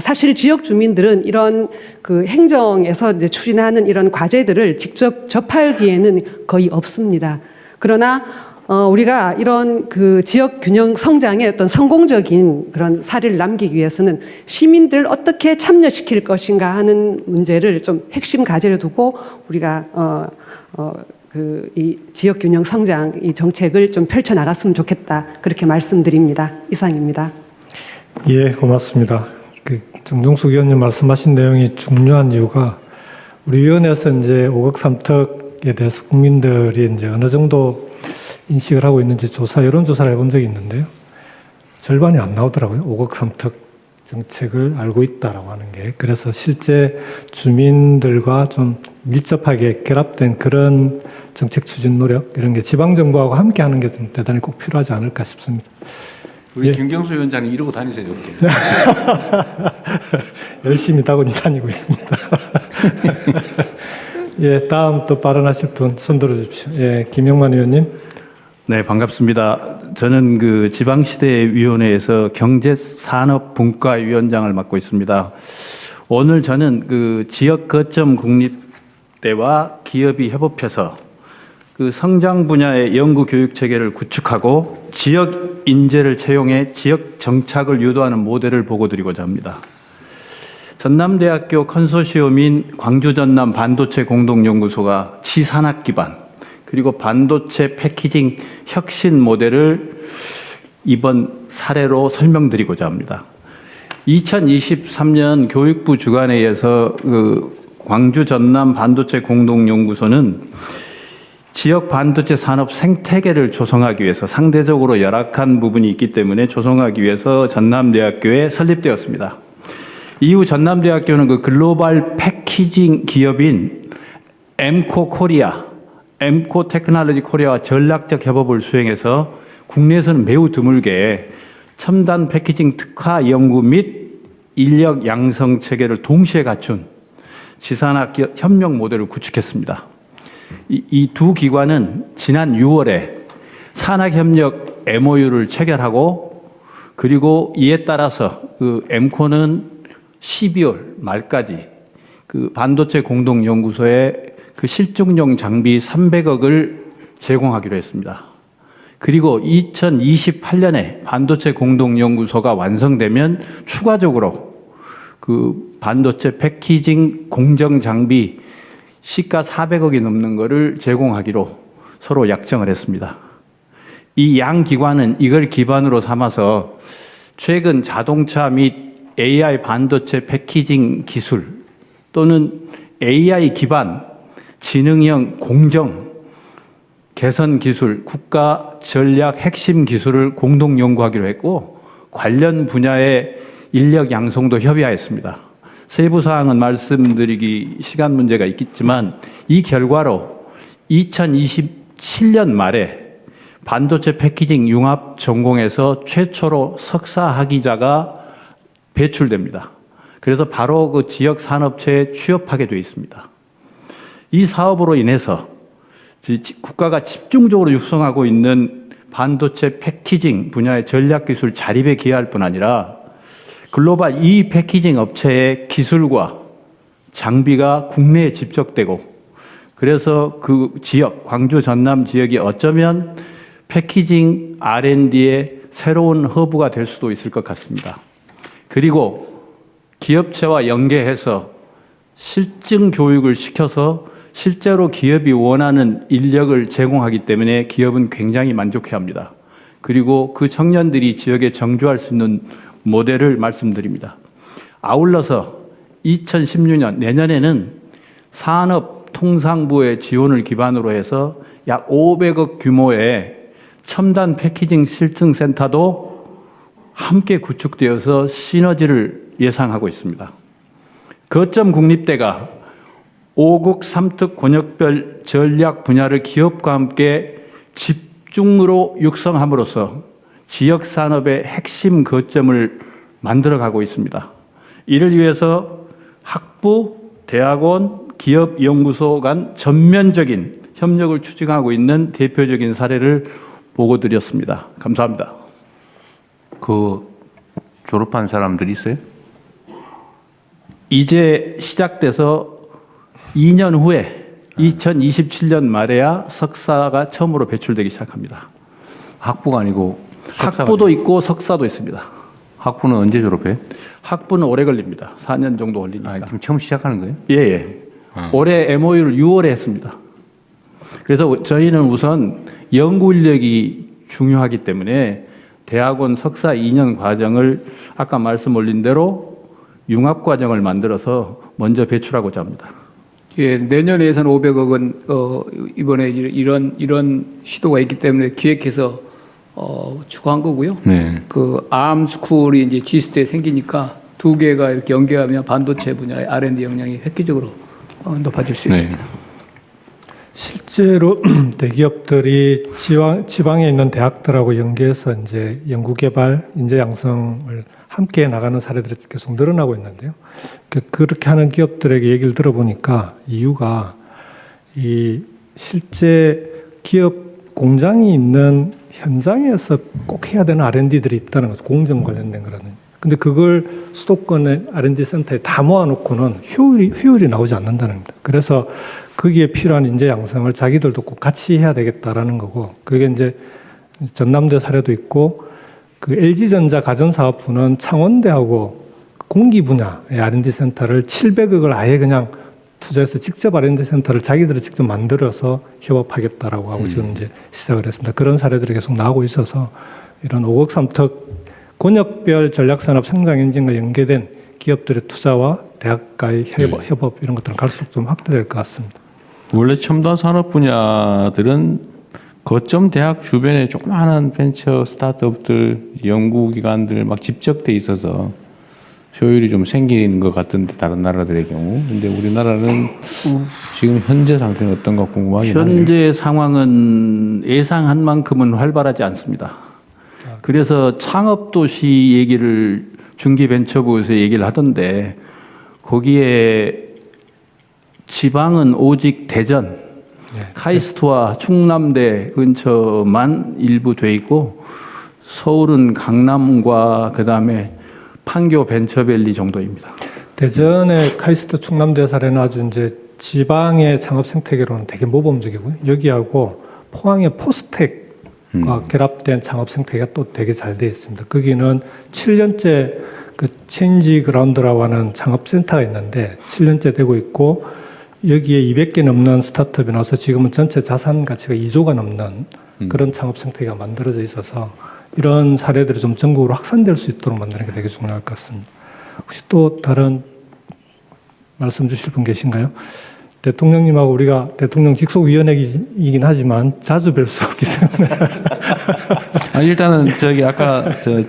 사실 지역 주민들은 이런 그 행정에서 이제 추진하는 이런 과제들을 직접 접할 기회는 거의 없습니다. 그러나 우리가 이런 그 지역 균형 성장의 어떤 성공적인 그런 사례를 남기기 위해서는 시민들을 어떻게 참여시킬 것인가 하는 문제를 좀 핵심 과제로 두고 우리가 이 지역 균형 성장 이 정책을 좀 펼쳐 나갔으면 좋겠다, 그렇게 말씀드립니다. 이상입니다. 예, 고맙습니다. 정종숙 의원님 말씀하신 내용이 중요한 이유가 우리 위원회에서 이제 5국 3특에 대해서 국민들이 이제 어느 정도 인식을 하고 있는지 여론조사를 해본 적이 있는데요. 절반이 안 나오더라고요. 5국 3특 정책을 알고 있다라고 하는 게. 그래서 실제 주민들과 좀 밀접하게 결합된 그런 정책 추진 노력, 이런 게 지방정부하고 함께 하는 게 좀 대단히 꼭 필요하지 않을까 싶습니다. 우리 예. 김경수 위원장님 이러고 다니세요. 열심히 다니고 있습니다. 예, 다음 또 발언하실 분 손 들어주십시오. 예, 김영만 의원님. 네, 반갑습니다. 저는 그 지방시대위원회에서 경제산업분과위원장을 맡고 있습니다. 오늘 저는 그 지역 거점 국립대와 기업이 협업해서 그 성장 분야의 연구 교육 체계를 구축하고 지역 인재를 채용해 지역 정착을 유도하는 모델을 보고드리고자 합니다. 전남대학교 컨소시엄인 광주 전남 반도체 공동연구소가 치산학 기반 그리고 반도체 패키징 혁신 모델을 이번 사례로 설명드리고자 합니다. 2023년 교육부 주관회의에서 그 광주 전남 반도체 공동연구소는 지역 반도체 산업 생태계를 조성하기 위해서 상대적으로 열악한 부분이 있기 때문에 조성하기 위해서 전남대학교에 설립되었습니다. 이후 전남대학교는 그 글로벌 패키징 기업인 엠코 테크놀로지 코리아와 전략적 협업을 수행해서 국내에서는 매우 드물게 첨단 패키징 특화 연구 및 인력 양성 체계를 동시에 갖춘 지산학 협력 모델을 구축했습니다. 이 두 기관은 지난 6월에 산학협력 MOU를 체결하고, 그리고 이에 따라서 그 엠코는 12월 말까지 그 반도체 공동연구소에 그 실증용 장비 300억을 제공하기로 했습니다. 그리고 2028년에 반도체 공동연구소가 완성되면 추가적으로 그 반도체 패키징 공정 장비 시가 400억이 넘는 것을 제공하기로 서로 약정을 했습니다. 이 양 기관은 이걸 기반으로 삼아서 최근 자동차 및 AI 반도체 패키징 기술 또는 AI 기반 지능형 공정 개선 기술, 국가 전략 핵심 기술을 공동 연구하기로 했고, 관련 분야의 인력 양성도 협의하였습니다. 세부 사항은 말씀드리기 시간 문제가 있겠지만 이 결과로 2027년 말에 반도체 패키징 융합 전공에서 최초로 석사 학위자가 배출됩니다. 그래서 바로 그 지역 산업체에 취업하게 되어 있습니다. 이 사업으로 인해서 국가가 집중적으로 육성하고 있는 반도체 패키징 분야의 전략기술 자립에 기여할 뿐 아니라 글로벌 이 패키징 업체의 기술과 장비가 국내에 집적되고 그래서 그 지역, 광주 전남 지역이 어쩌면 패키징 R&D의 새로운 허브가 될 수도 있을 것 같습니다. 그리고 기업체와 연계해서 실증 교육을 시켜서 실제로 기업이 원하는 인력을 제공하기 때문에 기업은 굉장히 만족해야 합니다. 그리고 그 청년들이 지역에 정주할 수 있는 모델을 말씀드립니다. 아울러서 2016년 내년에는 산업통상부의 지원을 기반으로 해서 약 500억 규모의 첨단 패키징 실증센터도 함께 구축되어서 시너지를 예상하고 있습니다. 거점 국립대가 5국 3특 권역별 전략 분야를 기업과 함께 집중으로 육성함으로써 지역 산업의 핵심 거점을 만들어가고 있습니다. 이를 위해서 학부, 대학원, 기업, 연구소 간 전면적인 협력을 추진하고 있는 대표적인 사례를 보고드렸습니다. 감사합니다. 그 졸업한 사람들이 있어요? 이제 시작돼서 2년 후에 2027년 말에야 석사가 처음으로 배출되기 시작합니다. 학부가 아니고 학부도 있고 석사도 있습니다. 학부는 언제 졸업해? 학부는 오래 걸립니다. 4년 정도 걸리니까. 지금 처음 시작하는 거예요? 예. 올해 MOU를 6월에 했습니다. 그래서 저희는 우선 연구 인력이 중요하기 때문에 대학원 석사 2년 과정을 아까 말씀 올린 대로 융합 과정을 만들어서 먼저 배출하고자 합니다. 예, 내년에 예산 500억은 이번에 이런 시도가 있기 때문에 기획해서 추가한 거고요. 네. 그 암스쿨이 이제 지스대에 생기니까 두 개가 이렇게 연계하면 반도체 분야의 R&D 역량이 획기적으로 높아질 수 있습니다. 네. 실제로 대기업들이 지방에 있는 대학들하고 연계해서 이제 연구개발, 인재 양성을 함께 나가는 사례들이 계속 늘어나고 있는데요. 그렇게 하는 기업들에게 얘기를 들어보니까 이유가 이 실제 기업 공장이 있는 현장에서 꼭 해야 되는 R&D들이 있다는 거죠. 공정 관련된 거라는. 근데 그걸 수도권의 R&D 센터에 다 모아놓고는 효율이 나오지 않는다는 겁니다. 그래서 거기에 필요한 인재 양성을 자기들도 꼭 같이 해야 되겠다라는 거고, 그게 이제 전남대 사례도 있고, 그 LG전자 가전사업부는 창원대하고 공기 분야의 R&D 센터를 700억을 아예 그냥 투자해서 직접 R&D 센터를 자기들이 직접 만들어서 협업하겠다라고 하고 지금 이제 시작을 했습니다. 그런 사례들이 계속 나오고 있어서 이런 5억 3특 권역별 전략산업 성장 엔진과 연계된 기업들의 투자와 대학과의 협업 이런 것들은 갈수록 좀 확대될 것 같습니다. 원래 첨단 산업 분야들은 거점 대학 주변에 조그마한 벤처 스타트업들, 연구기관들 막 집적돼 있어서 효율이 좀 생기는 것 같은데 다른 나라들의 경우. 근데 우리나라는 지금 현재 상태는 어떤가 궁금하긴 하네요. 현재 상황은 예상한 만큼은 활발하지 않습니다. 그래서 창업도시 얘기를 중기벤처부에서 얘기를 하던데 거기에 지방은 오직 대전, 카이스트와 충남대 근처만 일부 돼 있고 서울은 강남과 그다음에 판교 벤처밸리 정도입니다. 대전의 카이스트 충남대 사례는 아주 이제 지방의 창업 생태계로는 되게 모범적이고요. 여기하고 포항의 포스텍과 결합된 창업 생태계가 또 되게 잘 되어 있습니다. 거기는 7년째 그 체인지 그라운드라고 하는 창업센터가 있는데 7년째 되고 있고 여기에 200개 넘는 스타트업이 나와서 지금은 전체 자산 가치가 2조가 넘는 그런 창업 생태계가 만들어져 있어서 이런 사례들이 좀 전국으로 확산될 수 있도록 만드는 게 되게 중요할 것 같습니다. 혹시 또 다른 말씀 주실 분 계신가요? 대통령님하고 우리가 대통령 직속위원회이긴 하지만 자주 뵐 수 없기 때문에. 일단은 저기 아까 저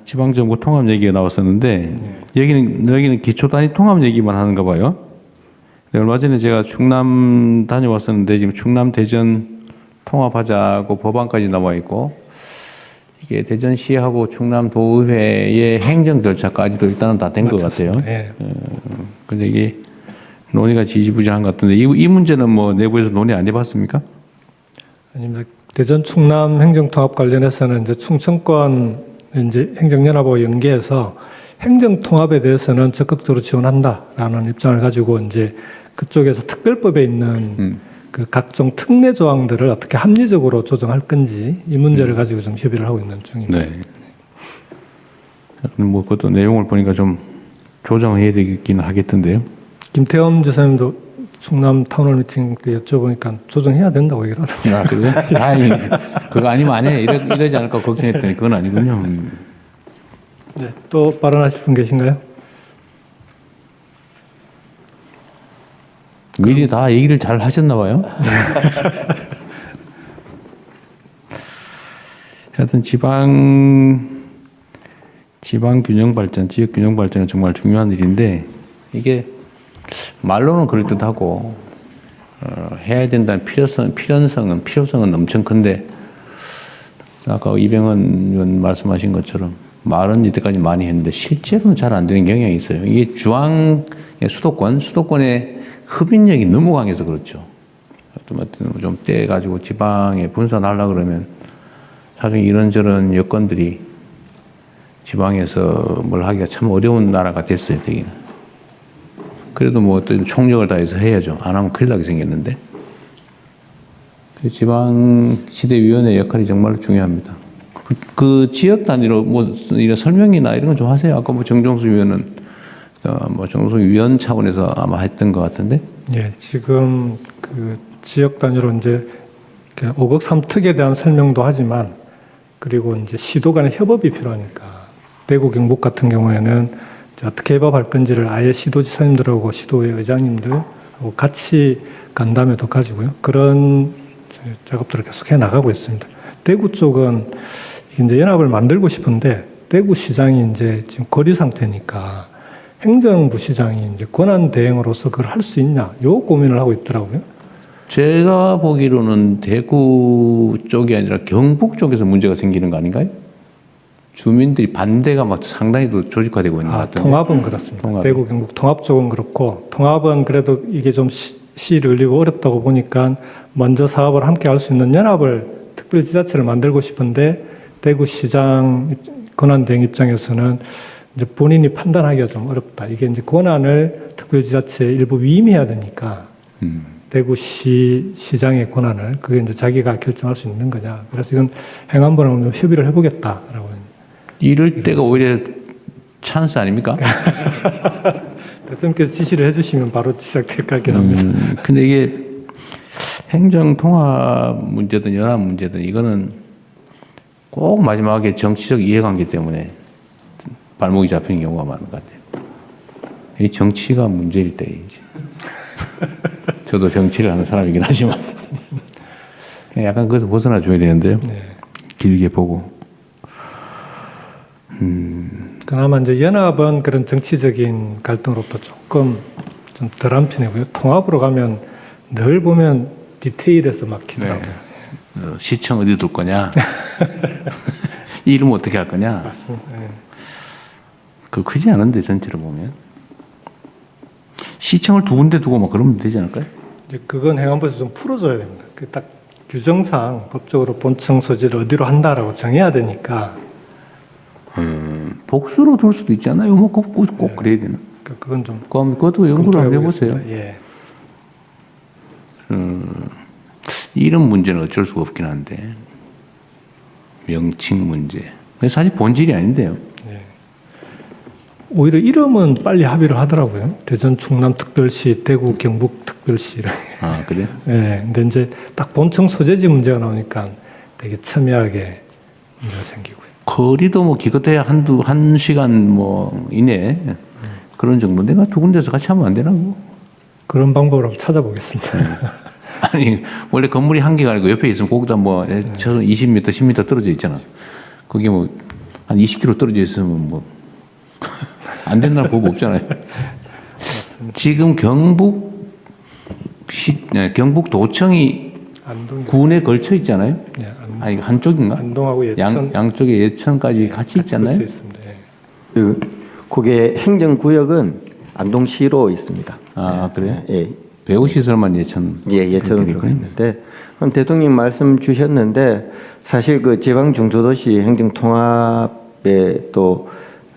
지방정부 통합 얘기가 나왔었는데 여기는 기초단위 통합 얘기만 하는가 봐요. 얼마 전에 제가 충남 다녀왔었는데 지금 충남 대전 통합하자고 법안까지 나와 있고 이게 대전시하고 충남도의회의 행정 절차까지도 일단은 다 된 것 같아요. 예. 근데 이게 논의가 지지부진한 것 같은데 이 문제는 뭐 내부에서 논의 안 해봤습니까? 아닙니다. 대전 충남 행정통합 관련해서는 이제 충청권 이제 행정연합하고 연계해서 행정통합에 대해서는 적극적으로 지원한다라는 입장을 가지고 이제 그쪽에서 특별법에 있는 그 각종 특례 조항들을 어떻게 합리적으로 조정할 건지 이 문제를 가지고 좀 협의를 하고 있는 중입니다. 네. 뭐 그것도 내용을 보니까 좀 조정해야 되긴 하겠던데요. 김태엄 지사님도 충남 타운홀 미팅 때 여쭤보니까 조정해야 된다고 얘기를 하더라고요. 아, 그래요? 다행히 그거 아니면 안 해. 이러지 않을까 걱정했더니 그건 아니군요. 네, 또 발언하실 분 계신가요? 미리 다 얘기를 잘 하셨나 봐요. 하여튼 지방 균형 발전, 지역 균형 발전은 정말 중요한 일인데 이게 말로는 그럴듯하고 해야 된다는 필요성은 엄청 큰데 아까 이병헌 의원 말씀하신 것처럼 말은 이때까지 많이 했는데 실제로는 잘 안 되는 경향이 있어요. 이게 중앙의 수도권의 흡인력이 너무 강해서 그렇죠. 좀 떼가지고 지방에 분산하려고 그러면 사실 이런저런 여건들이 지방에서 뭘 하기가 참 어려운 나라가 됐어요, 되기는. 그래도 뭐 또 총력을 다해서 해야죠. 안 하면 큰일 나게 생겼는데. 지방시대위원회 역할이 정말로 중요합니다. 그 지역 단위로 뭐 이런 설명이나 이런 건 좀 하세요. 아까 뭐 정종수 위원은 정종수 위원 차원에서 아마 했던 것 같은데. 예, 지금 그 지역 단위로 이제 5억 3특에 대한 설명도 하지만 그리고 이제 시도 간의 협업이 필요하니까 대구 경북 같은 경우에는 이제 어떻게 협업할 건지를 아예 시도지사님들하고 시도의 의장님들하고 같이 간담회도 가지고요. 그런 작업들을 계속 해 나가고 있습니다. 대구 쪽은 이제 연합을 만들고 싶은데 대구시장이 이제 지금 거리 상태니까 행정부 시장이 이제 권한 대행으로서 그걸 할 수 있냐, 요 고민을 하고 있더라고요. 제가 보기로는 대구 쪽이 아니라 경북 쪽에서 문제가 생기는 거 아닌가요? 주민들이 반대가 막 상당히 또 조직화되고 있는 것 같은데. 통합은 그렇습니다. 대구 경북 통합 쪽은 그렇고 통합은 그래도 이게 좀 시를 흘리고 어렵다고 보니까 먼저 사업을 함께 할 수 있는 연합을 특별지자체를 만들고 싶은데 대구시장 권한대행 입장에서는 이제 본인이 판단하기가 좀 어렵다. 이게 이제 권한을 특별지자체에 일부 위임해야 되니까 대구시장의 권한을 그게 이제 자기가 결정할 수 있는 거냐. 그래서 이건 행안부랑 협의를 해보겠다라고. 이럴 때가 오히려 찬스 아닙니까? 대통령께서 지시를 해주시면 바로 시작될 것 같긴 합니다. 근데 이게 행정 통합 문제든 연합 문제든 이거는 꼭 마지막에 정치적 이해관계 때문에 발목이 잡히는 경우가 많은 것 같아요. 이 정치가 문제일 때 이제 저도 정치를 하는 사람이긴 하지만 약간 거기서 벗어나 줘야 되는데요. 네. 길게 보고. 그나마 이제 연합은 그런 정치적인 갈등으로부터 조금 좀 덜한 편이고요. 통합으로 가면 늘 보면 디테일에서 막히더라고요. 네. 시청 어디 둘 거냐? 이름 어떻게 할 거냐? 맞습니다. 네. 그 크지 않은데 전체로 보면 시청을 두 군데 두고 막 그러면 되지 않을까요? 이제 그건 행안부에서 좀 풀어줘야 됩니다. 그 딱 규정상 법적으로 본청 소지를 어디로 한다라고 정해야 되니까. 복수로 둘 수도 있잖아요. 뭐 꼭 그래야 되나? 그건 좀. 그것도 연구를 한번 해보세요. 예. 이름 문제는 어쩔 수가 없긴 한데 명칭 문제. 사실 본질이 아닌데요. 예. 오히려 이름은 빨리 합의를 하더라고요. 대전 충남특별시, 대구 경북특별시. 아 그래? 예. 근데 이제 딱 본청 소재지 문제가 나오니까 되게 첨예하게 문제가 생기고요. 거리도 뭐 기껏해야 한 시간 뭐 이내 그런 정도. 내가 두 군데서 같이 하면 안 되나? 그런 방법을 한번 찾아보겠습니다. 아니 원래 건물이 한 개가 아니고 옆에 있으면 거기다 뭐 20m, 10m 떨어져 있잖아. 거기 뭐 한 20km 떨어져 있으면 뭐 안 된다는 법 없잖아요. 지금 경북도청이 안동, 군에 걸쳐 있잖아요. 네, 아니 한쪽인가? 안동하고 예천 양쪽에 예천까지 같이 있지 않나요? 걸쳐 있습니다. 예. 그게 행정구역은 안동시로 있습니다. 아 그래요? 예, 배우 시설만 예천. 예, 예천으로 들어가 있는데, 그럼 대통령 말씀 주셨는데, 사실 그 지방 중소도시 행정통합에 또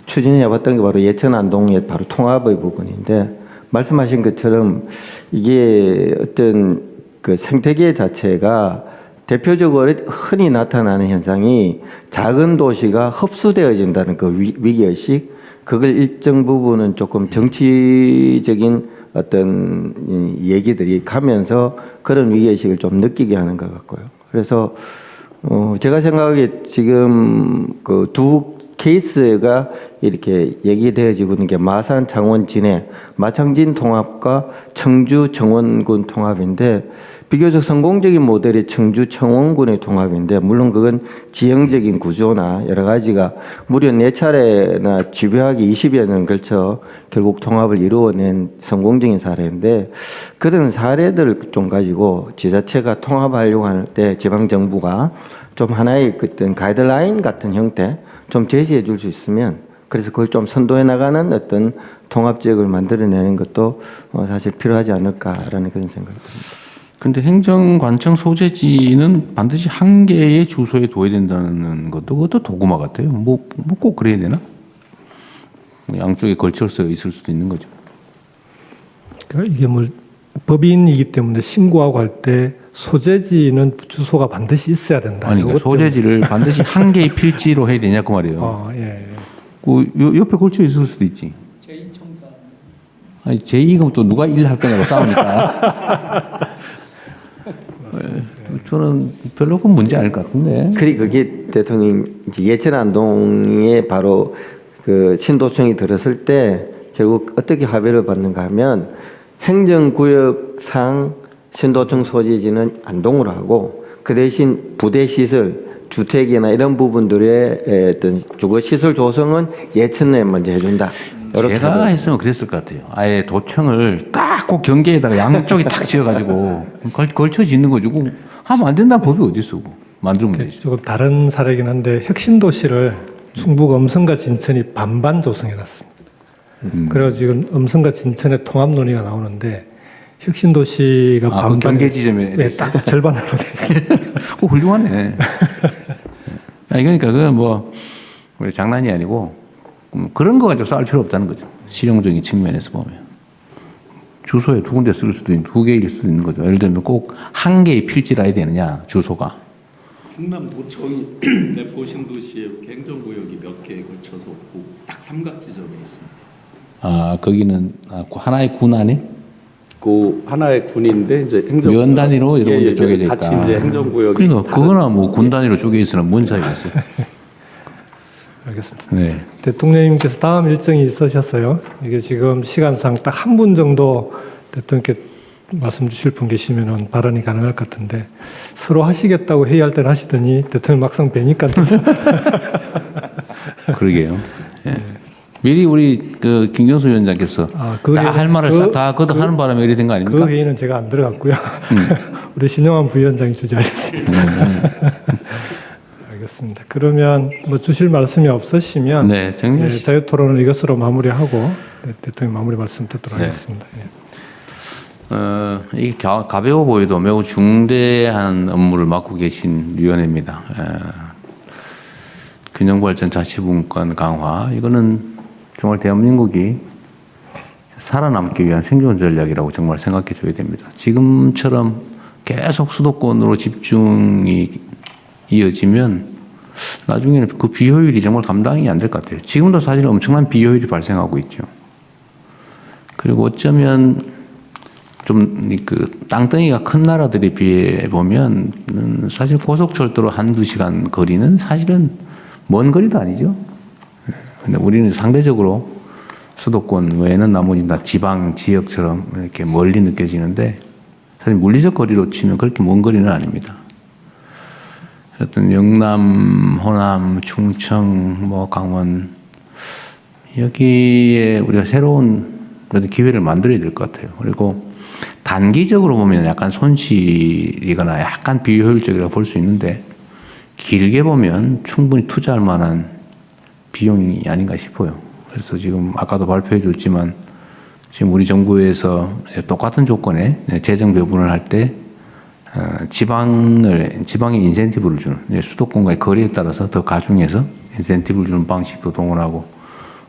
추진해왔던 게 바로 예천 안동의 바로 통합의 부분인데, 말씀하신 것처럼 이게 어떤 그 생태계 자체가 대표적으로 흔히 나타나는 현상이 작은 도시가 흡수되어진다는 그 위기의식, 그걸 일정 부분은 조금 정치적인 어떤 얘기들이 가면서 그런 위기의식을 좀 느끼게 하는 것 같고요. 그래서 제가 생각하기에 지금 그 두 케이스가 이렇게 얘기되어지고 있는 게 마산, 창원, 진해, 마창진 통합과 청주, 청원군 통합인데, 비교적 성공적인 모델이 청주, 청원군의 통합인데, 물론 그건 지형적인 구조나 여러 가지가 무려 4차례나 집요하게 20여 년 걸쳐 결국 통합을 이루어낸 성공적인 사례인데, 그런 사례들을 좀 가지고 지자체가 통합하려고 할 때 지방정부가 좀 하나의 어떤 가이드라인 같은 형태 좀 제시해 줄 수 있으면, 그래서 그걸 좀 선도해 나가는 어떤 통합지역을 만들어내는 것도 사실 필요하지 않을까라는 그런 생각이 듭니다. 근데 행정관청 소재지는 반드시 한 개의 주소에 둬야 된다는 것도 그것도 도구마 같아요. 뭐 꼭 그래야 되나? 양쪽에 걸쳐서 있을 수도 있는 거죠. 그러니까 이게 뭐 법인이기 때문에 신고하고 할 때 소재지는 주소가 반드시 있어야 된다. 아니, 그러니까 소재지를 반드시 한 개의 필지로 해야 되냐 그 말이에요. 예. 그 옆에 걸쳐 있을 수도 있지. 제2청사. 아니 제2금 또 누가 1 할 거냐고 싸우니까. 저는 별로 그 문제 아닐 것 같은데. 그리고 그게 대통령 이제 예천 안동에 바로 그 신도청이 들었을 때 결국 어떻게 합의를 받는가 하면, 행정구역상 신도청 소재지는 안동으로 하고, 그 대신 부대 시설, 주택이나 이런 부분들의 어떤 주거 시설 조성은 예천에 먼저 해준다. 제가 했으면 그랬을 것 같아요. 아예 도청을 딱 꼭 경계에다가 양쪽에 딱 지어가지고 걸쳐 짓는 거지. 그거 하면 안 된다는 법이 어디 있어? 만들면 되지. 조금 다른 사례이긴 한데, 혁신도시를 충북 음성과 진천이 반반 조성해놨습니다. 그래가지고 지금 음성과 진천의 통합 논의가 나오는데, 혁신도시가 반반 경계 지점에 네, 딱 절반으로 돼 있어요. 훌륭하네. 아니 그러니까 그건 뭐 장난이 아니고 그런 거 가지고 싸울 필요 없다는 거죠. 실용적인 측면에서 보면 주소에 두 군데 쓸 수도 있는, 두 개일 수도 있는 거죠. 예를 들면 꼭 한 개의 필지라 해야 되느냐 주소가. 충남도청이 내포 신도시의 행정구역이 몇 개에 걸쳐서 딱 삼각지점에 있습니다. 아 거기는 하나의 군 안에? 그 하나의 군인데 이제 행정 면 단위로 이런 데 쪼개져 있다. 같이 이제 행정구역이. 그러니까 그거나 뭐 군 단위로 쪼개 있으면 뭔 차이가 있어요? 알겠습니다. 네. 대통령님께서 다음 일정이 있으셨어요. 이게 지금 시간상 딱 한 분 정도 대통령께 말씀 주실 분 계시면 발언이 가능할 것 같은데, 서로 하시겠다고 회의할 때는 하시더니 대통령 막상 뵈니까 그러게요. 예. 미리 우리 그 김경수 위원장께서 다 할 말을 다 거듭하는 바람에 이래 된 거 아닙니까? 그 회의는 제가 안 들어갔고요. 우리 신용환 부위원장이 주재하셨습니다. 알겠습니다. 그러면 뭐 주실 말씀이 없으시면 네, 정리하시죠. 자유토론은 이것으로 마무리하고 대통령 마무리 말씀 듣도록 하겠습니다. 이게 가벼워 보여도 매우 중대한 업무를 맡고 계신 위원회입니다. 균형발전 자치분권 강화, 이거는 정말 대한민국이 살아남기 위한 생존 전략이라고 정말 생각해 줘야 됩니다. 지금처럼 계속 수도권으로 집중이 이어지면 나중에는 그 비효율이 정말 감당이 안 될 것 같아요. 지금도 사실 엄청난 비효율이 발생하고 있죠. 그리고 어쩌면 좀 그 땅덩이가 큰 나라들에 비해 보면 사실 고속철도로 1-2시간 거리는 사실은 먼 거리도 아니죠. 근데 우리는 상대적으로 수도권 외에는 나머지 다 지방 지역처럼 이렇게 멀리 느껴지는데, 사실 물리적 거리로 치면 그렇게 먼 거리는 아닙니다. 어떤 영남, 호남, 충청, 뭐 강원, 여기에 우리가 새로운 기회를 만들어야 될 것 같아요. 그리고 단기적으로 보면 약간 손실이거나 약간 비효율적이라고 볼 수 있는데 길게 보면 충분히 투자할 만한 비용이 아닌가 싶어요. 그래서 지금 아까도 발표해 줬지만 지금 우리 정부에서 똑같은 조건에 재정 배분을 할 때 지방에 인센티브를 주는 수도권과의 거리에 따라서 더 가중해서 인센티브를 주는 방식도 동원하고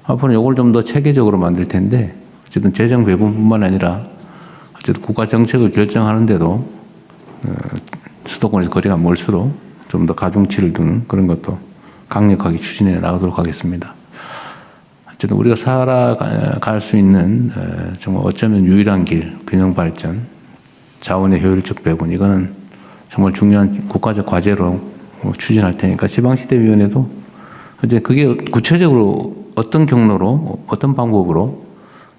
앞으로는 이걸 좀 더 체계적으로 만들 텐데 어쨌든 재정 배분뿐만 아니라 어쨌든 국가 정책을 결정하는데도 수도권에서 거리가 멀수록 좀 더 가중치를 두는 그런 것도 강력하게 추진해 나가도록 하겠습니다. 어쨌든 우리가 살아갈 수 있는 정말 어쩌면 유일한 길, 균형 발전, 자원의 효율적 배분 이거는 정말 중요한 국가적 과제로 추진할 테니까 지방시대위원회도 이제 그게 구체적으로 어떤 경로로 어떤 방법으로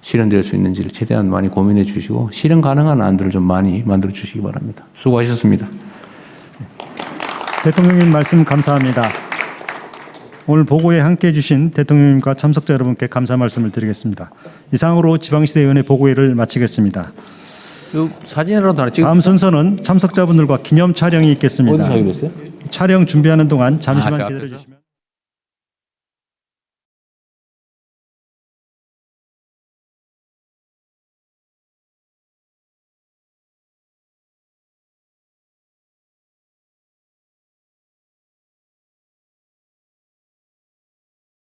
실현될 수 있는지를 최대한 많이 고민해 주시고 실현 가능한 안들을 좀 많이 만들어 주시기 바랍니다. 수고하셨습니다. 대통령님 말씀 감사합니다. 오늘 보고에 함께해 주신 대통령님과 참석자 여러분께 감사 말씀을 드리겠습니다. 이상으로 지방시대위원회 보고회를 마치겠습니다. 사진이라도 하나 찍어. 다음 순서는 참석자분들과 기념 촬영이 있겠습니다. 어디서 하기로 했어요? 촬영 준비하는 동안 잠시만 기다려 주십시오.